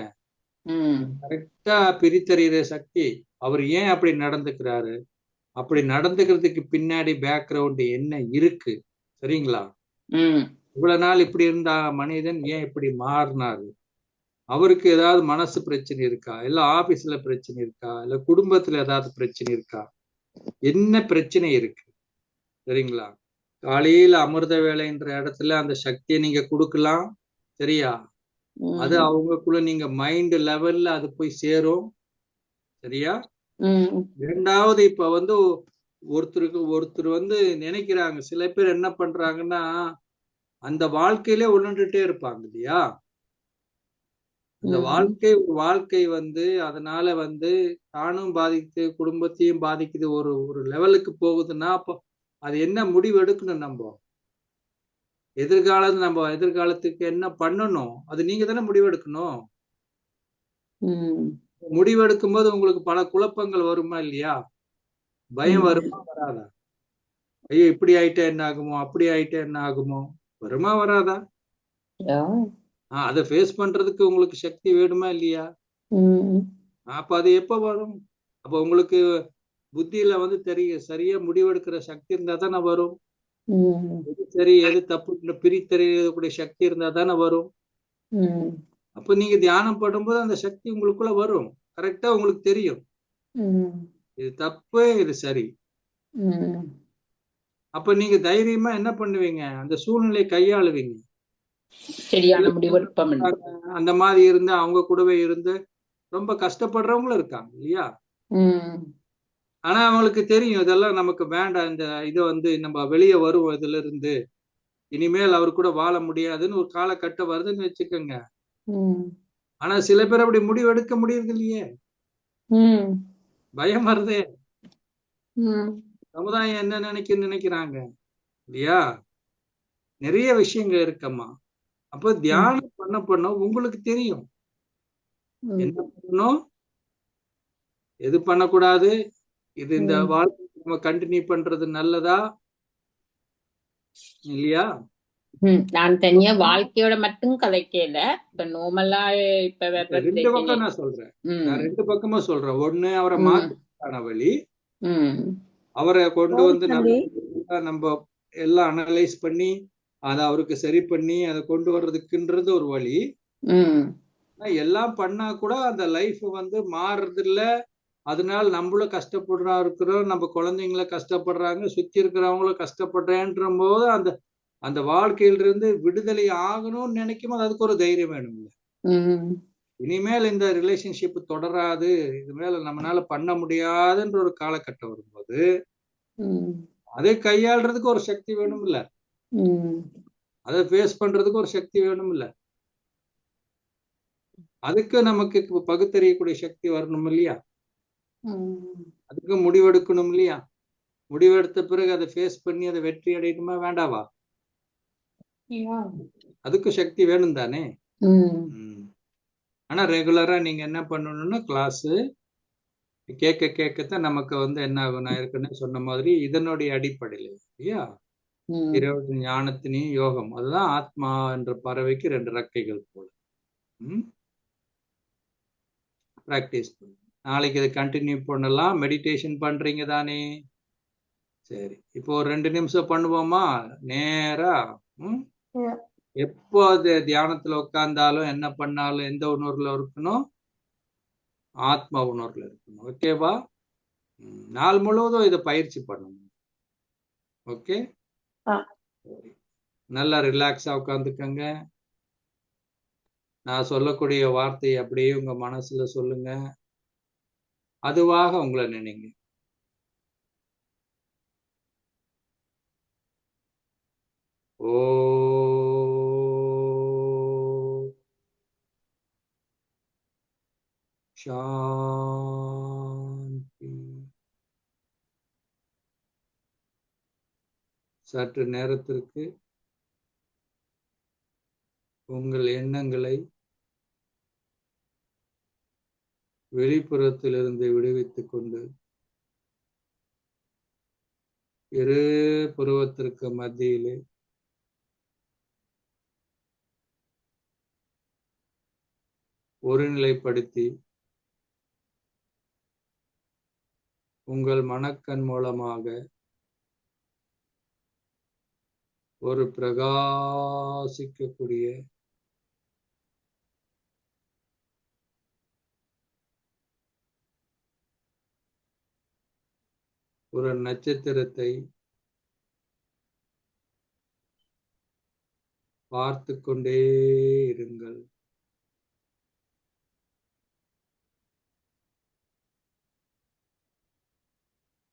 கரெக்டா பிரித்தறிகிற சக்தி. அவர் ஏன் அப்படி நடந்துக்கிறாரு, அப்படி நடந்துக்கிறதுக்கு பின்னாடி பேக்ரவுண்ட் என்ன இருக்கு, சரிங்களா? இவ்வளவு நாள் இப்படி இருந்த மனிதன் ஏன் இப்படி மாறினாரு, அவருக்கு ஏதாவது மனசு பிரச்சனை இருக்கா, இல்ல ஆபீஸ்ல பிரச்சனை இருக்கா, இல்ல குடும்பத்துல ஏதாவது பிரச்சனை இருக்கா, என்ன பிரச்சனை இருக்கு, சரிங்களா? காலையில அமிர்த வேலைன்ற இடத்துல அந்த சக்தியை நீங்க கொடுக்கலாம், சரியா? அது அவங்களுக்குள்ள நீங்க மைண்ட் லெவல்ல அது போய் சேரும், சரியா? இரண்டாவது, இப்ப வந்து ஒருத்தர் வந்து நினைக்கிறாங்க, சில பேர் என்ன பண்றாங்கன்னா அந்த வாழ்க்கையிலே உழண்டுட்டே இருப்பாங்க இல்லையா? அந்த வாழ்க்கை வந்து அதனால வந்து தானும் பாதிக்குது, குடும்பத்தையும் பாதிக்குது. ஒரு லெவலுக்கு போகுதுன்னா அப்போ அது என்ன முடிவு எடுக்கணும், நம்ம எதிர்காலத்துக்கு என்ன பண்ணணும், அது நீங்க தானே முடிவு எடுக்கணும். முடிவு எடுக்கும் போது உங்களுக்கு பல குழப்பங்கள் வருமா இல்லையா? பயம் வருமா வராதா? ஐயோ இப்படி ஆயிட்டா என்ன ஆகுமோ, அப்படி ஆயிட்டா என்ன ஆகுமோ, வருமா வராதா? அதை ஃபேஸ் பண்றதுக்கு உங்களுக்கு சக்தி வேணுமா இல்லையா? அப்ப அது எப்ப வரும்? அப்ப உங்களுக்கு புத்தியில வந்து சரியா முடிவெடுக்கிற சக்தி இருந்தா தானே வரும். எது சரி எது தப்பு பிரித்தறியக்கூடிய சக்தி இருந்தா தானே வரும். அப்ப நீங்க தியானம் பண்ணும்போது அந்த சக்தி உங்களுக்குள்ள வரும், கரெக்டா உங்களுக்கு தெரியும், இது தப்பு இது சரி. அப்ப நீங்க தைரியமா என்ன பண்ணுவீங்க, அந்த சூழ்நிலையை கையாளுவீங்க. சரியான முடிவெடுப்போம். அந்த மாதிரி இருந்து அவங்க கூடவே இருந்து ரொம்ப கஷ்டப்படுறவங்களும் இருக்காங்க இல்லையா? ஆனா அவங்களுக்கு தெரியும் இதெல்லாம் நமக்கு வேண்டாம், இந்த இதை வந்து நம்ம வெளியே வருவோம் இதுல இருந்து, இனிமேல் அவர் கூட வாழ முடியாதுன்னு ஒரு காலகட்டம் வருதுன்னு வச்சுக்கோங்க. ஆனா சில பேர் அப்படி முடிவு எடுக்க முடியுது இல்லையே, பயம் வருதே, சமுதாயம் என்ன நினைக்கிறாங்க இல்லையா? நிறைய விஷயங்கள் இருக்கம்மா. அப்ப தியானம் பண்ண உங்களுக்கு தெரியும் என்ன பண்ணணும், எது பண்ணக்கூடாது, இது இந்த வாழ்க்கை நம்ம கண்டினியூ பண்றது நல்லதா இல்லையா? நான் தனியா வாழ்க்கையோட மட்டும் கதைக்கல. இப்ப நார்மலா இப்ப வர்ற ரெண்டு பிரச்சனை. பக்கம் நான் சொல்றேன். நான் ரெண்டு பக்கமா சொல்றேன். ஒண்ணு அவரை மாத்துறதுக்கான வழி, அவரை கொண்டு வந்து நம்ம எல்லாம் அனலைஸ் பண்ணி அதை அவருக்கு சரி பண்ணி அதை கொண்டு வர்றதுக்குன்றது ஒரு வழி. எல்லாம் பண்ணா கூட அந்த லைஃப் வந்து மாறுறது இல்ல. அதனால நம்மளும் கஷ்டப்படுறா இருக்கிறோம், நம்ம குழந்தைங்களை கஷ்டப்படுறாங்க, சுத்தி இருக்கிறவங்களும் கஷ்டப்படுறேன்ற போது அந்த அந்த வாழ்க்கையிலிருந்து விடுதலை ஆகணும்னு நினைக்கும் போது அதுக்கு ஒரு தைரியம் வேணும்ல. இனிமேல் இந்த ரிலேஷன்ஷிப் தொடராது, இது மேல நம்மளால பண்ண முடியாதுன்ற ஒரு காலகட்டம் வரும்போது அதை கையாளுறதுக்கு ஒரு சக்தி வேணும்ல, அதை ஃபேஸ் பண்றதுக்கு ஒரு சக்தி வேணும்ல, அதுக்கு நமக்கு பகுத்தறியக்கூடிய சக்தி வரணும் இல்லையா? அதுக்கு முடிவெடுக்கணும் இல்லையா? முடிவெடுத்த பிறகு அதை ஃபேஸ் பண்ணி அதை வெற்றி அடையணுமா வேண்டாவா? அதுக்கு சக்தி வேணும் தானே. ஆனா ரெகுலரா நீங்க என்ன பண்ணணும்னா கிளாஸ் கேட்க கேட்கத்தான் நமக்கு வந்து என்ன ஆகும், நான் ஏற்கனவே சொன்ன மாதிரி இதனுடைய அடிப்படையில் இல்லையா, இருபது ஞானத்தினையும் யோகம், அதுதான் ஆத்மா என்ற பறவைக்கு 2 ரெக்கைகள் போல. பிராக்டிஸ் பண்ணு. நாளைக்கு இதை கண்டினியூ பண்ணலாம். மெடிடேஷன் பண்றீங்க தானே? சரி, இப்போ ஒரு 2 நிமிஷம் பண்ணுவோமா நேரா? எப்போ அது தியானத்துல உட்கார்ந்தாலும் என்ன பண்ணாலும் எந்த உணர்வுல இருக்கணும், ஆத்மா உணர்வுல இருக்கணும். ஓகேவா? நாள் முழுவதும் இதை பயிற்சி பண்ணணும். ஓகே, நல்லா ரிலாக்ஸா உட்காந்துக்கங்க. நான் சொல்லக்கூடிய வார்த்தையை அப்படியே உங்க மனசுல சொல்லுங்க, அதுவாக உங்களை நினைங்க. ஓ சாந்தி. சற்று நேரத்திற்கு உங்கள் எண்ணங்களை வெளிப்புறத்திலிருந்து விடுவித்துக் கொண்டு இரு புருவத்திற்கு மத்தியிலே ஒருநிலைப்படுத்தி உங்கள் மனக்கண் மூலமாக ஒரு பிரகாசிக்கக்கூடிய ஒரு நட்சத்திரத்தை பார்த்து கொண்டே இருங்கள்.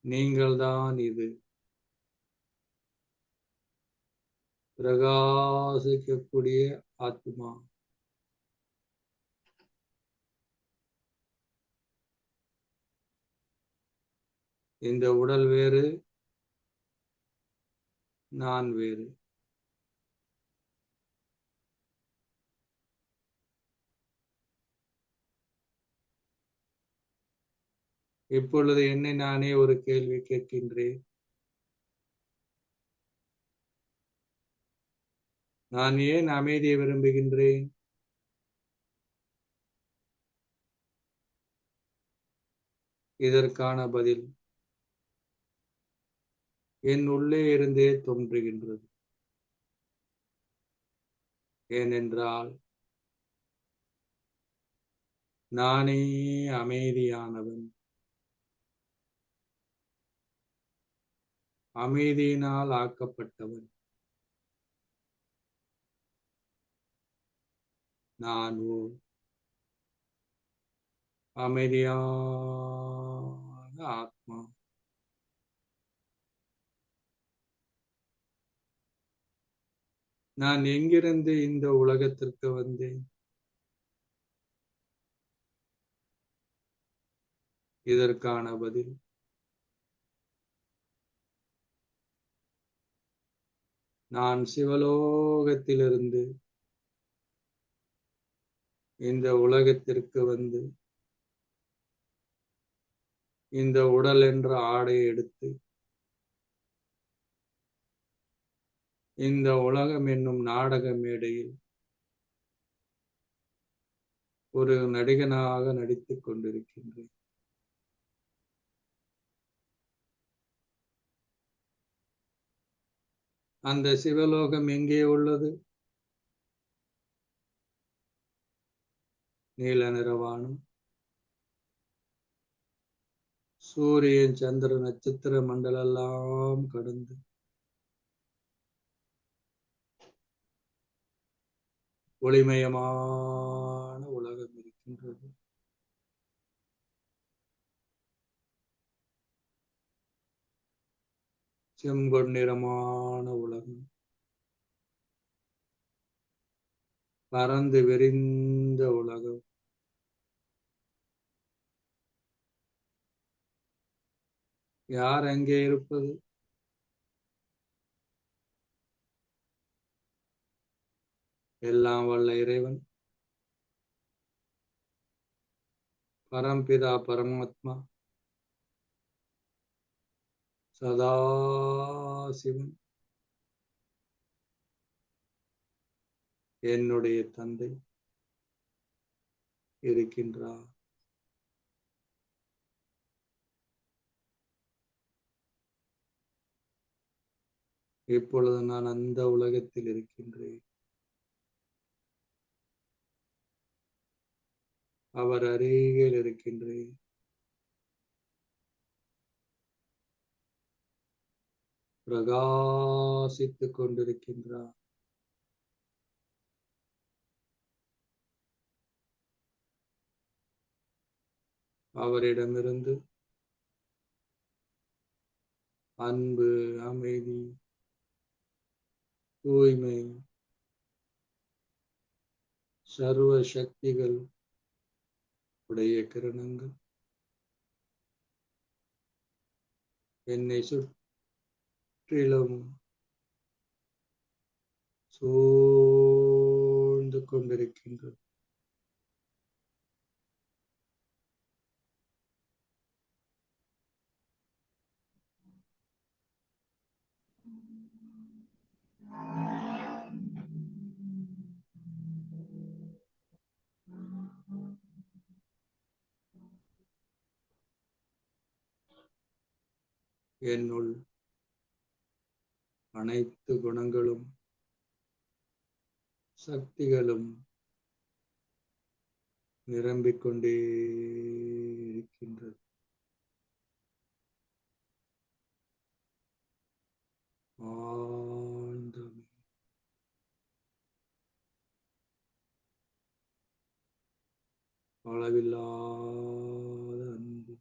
நீங்கள்தான் இது, பிரகாசிக்கக்கூடிய ஆத்மா. இந்த உடல் வேறு, நான் வேறு. இப்பொழுது என்னை நானே ஒரு கேள்வி கேட்கின்றேன். நான் ஏன் அமைதியை விரும்புகின்றேன்? இதற்கான பதில் என் உள்ளே இருந்தே தோன்றுகின்றது. ஏனென்றால் நானே அமைதியானவன், அமைதியினால் ஆக்கப்பட்டவன். நான் ஓர் அமைதியான ஆத்மா. நான் எங்கிருந்து இந்த உலகத்திற்கு வந்தேன்? இதற்கான பதில் நான் சிவலோகத்திலிருந்து இந்த உலகத்திற்கு வந்து இந்த உடல் என்ற ஆடையை எடுத்து இந்த உலகம் என்னும் நாடக மேடையில் ஒரு நடிகனாக நடித்துக் கொண்டிருக்கின்றேன். அந்த சிவலோகம் எங்கே உள்ளது? நீல நிறவானம், சூரியன் சந்திர நட்சத்திர மண்டலெல்லாம் கடந்து ஒளிமயமான உலகம் இருக்கின்றது. செம்பொன்னிறமான உலகம், பறந்து விரிந்த உலகம், யார் அங்கே இருப்பது? எல்லாம் வல்ல இறைவன், பரம்பிதா பரமாத்மா, சதாசிவன், என்னுடைய தந்தை இருக்கின்றார். இப்பொழுது நான் அந்த உலகத்தில் இருக்கின்றேன். அவர் அருகில் இருக்கின்றேன். பிரகாசித்துக் கொண்டிருக்கின்றார். அவரிடமிருந்து அன்பு, அமைதி, தூய்மை, சர்வ சக்திகள் உடைய கிரணங்கள் என்னை சுற்றிலும் சூழ்ந்து கொண்டிருக்கின்றது. என்னுள் அனைத்து குணங்களும் சக்திகளும் நிரம்பிக் கொண்டே இருக்கின்றது. ஆழ்ந்த அளவில்லாத அன்பு,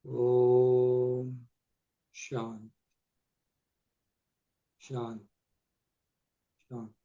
ஓம் சாந்தி சாந்தி சாந்தி.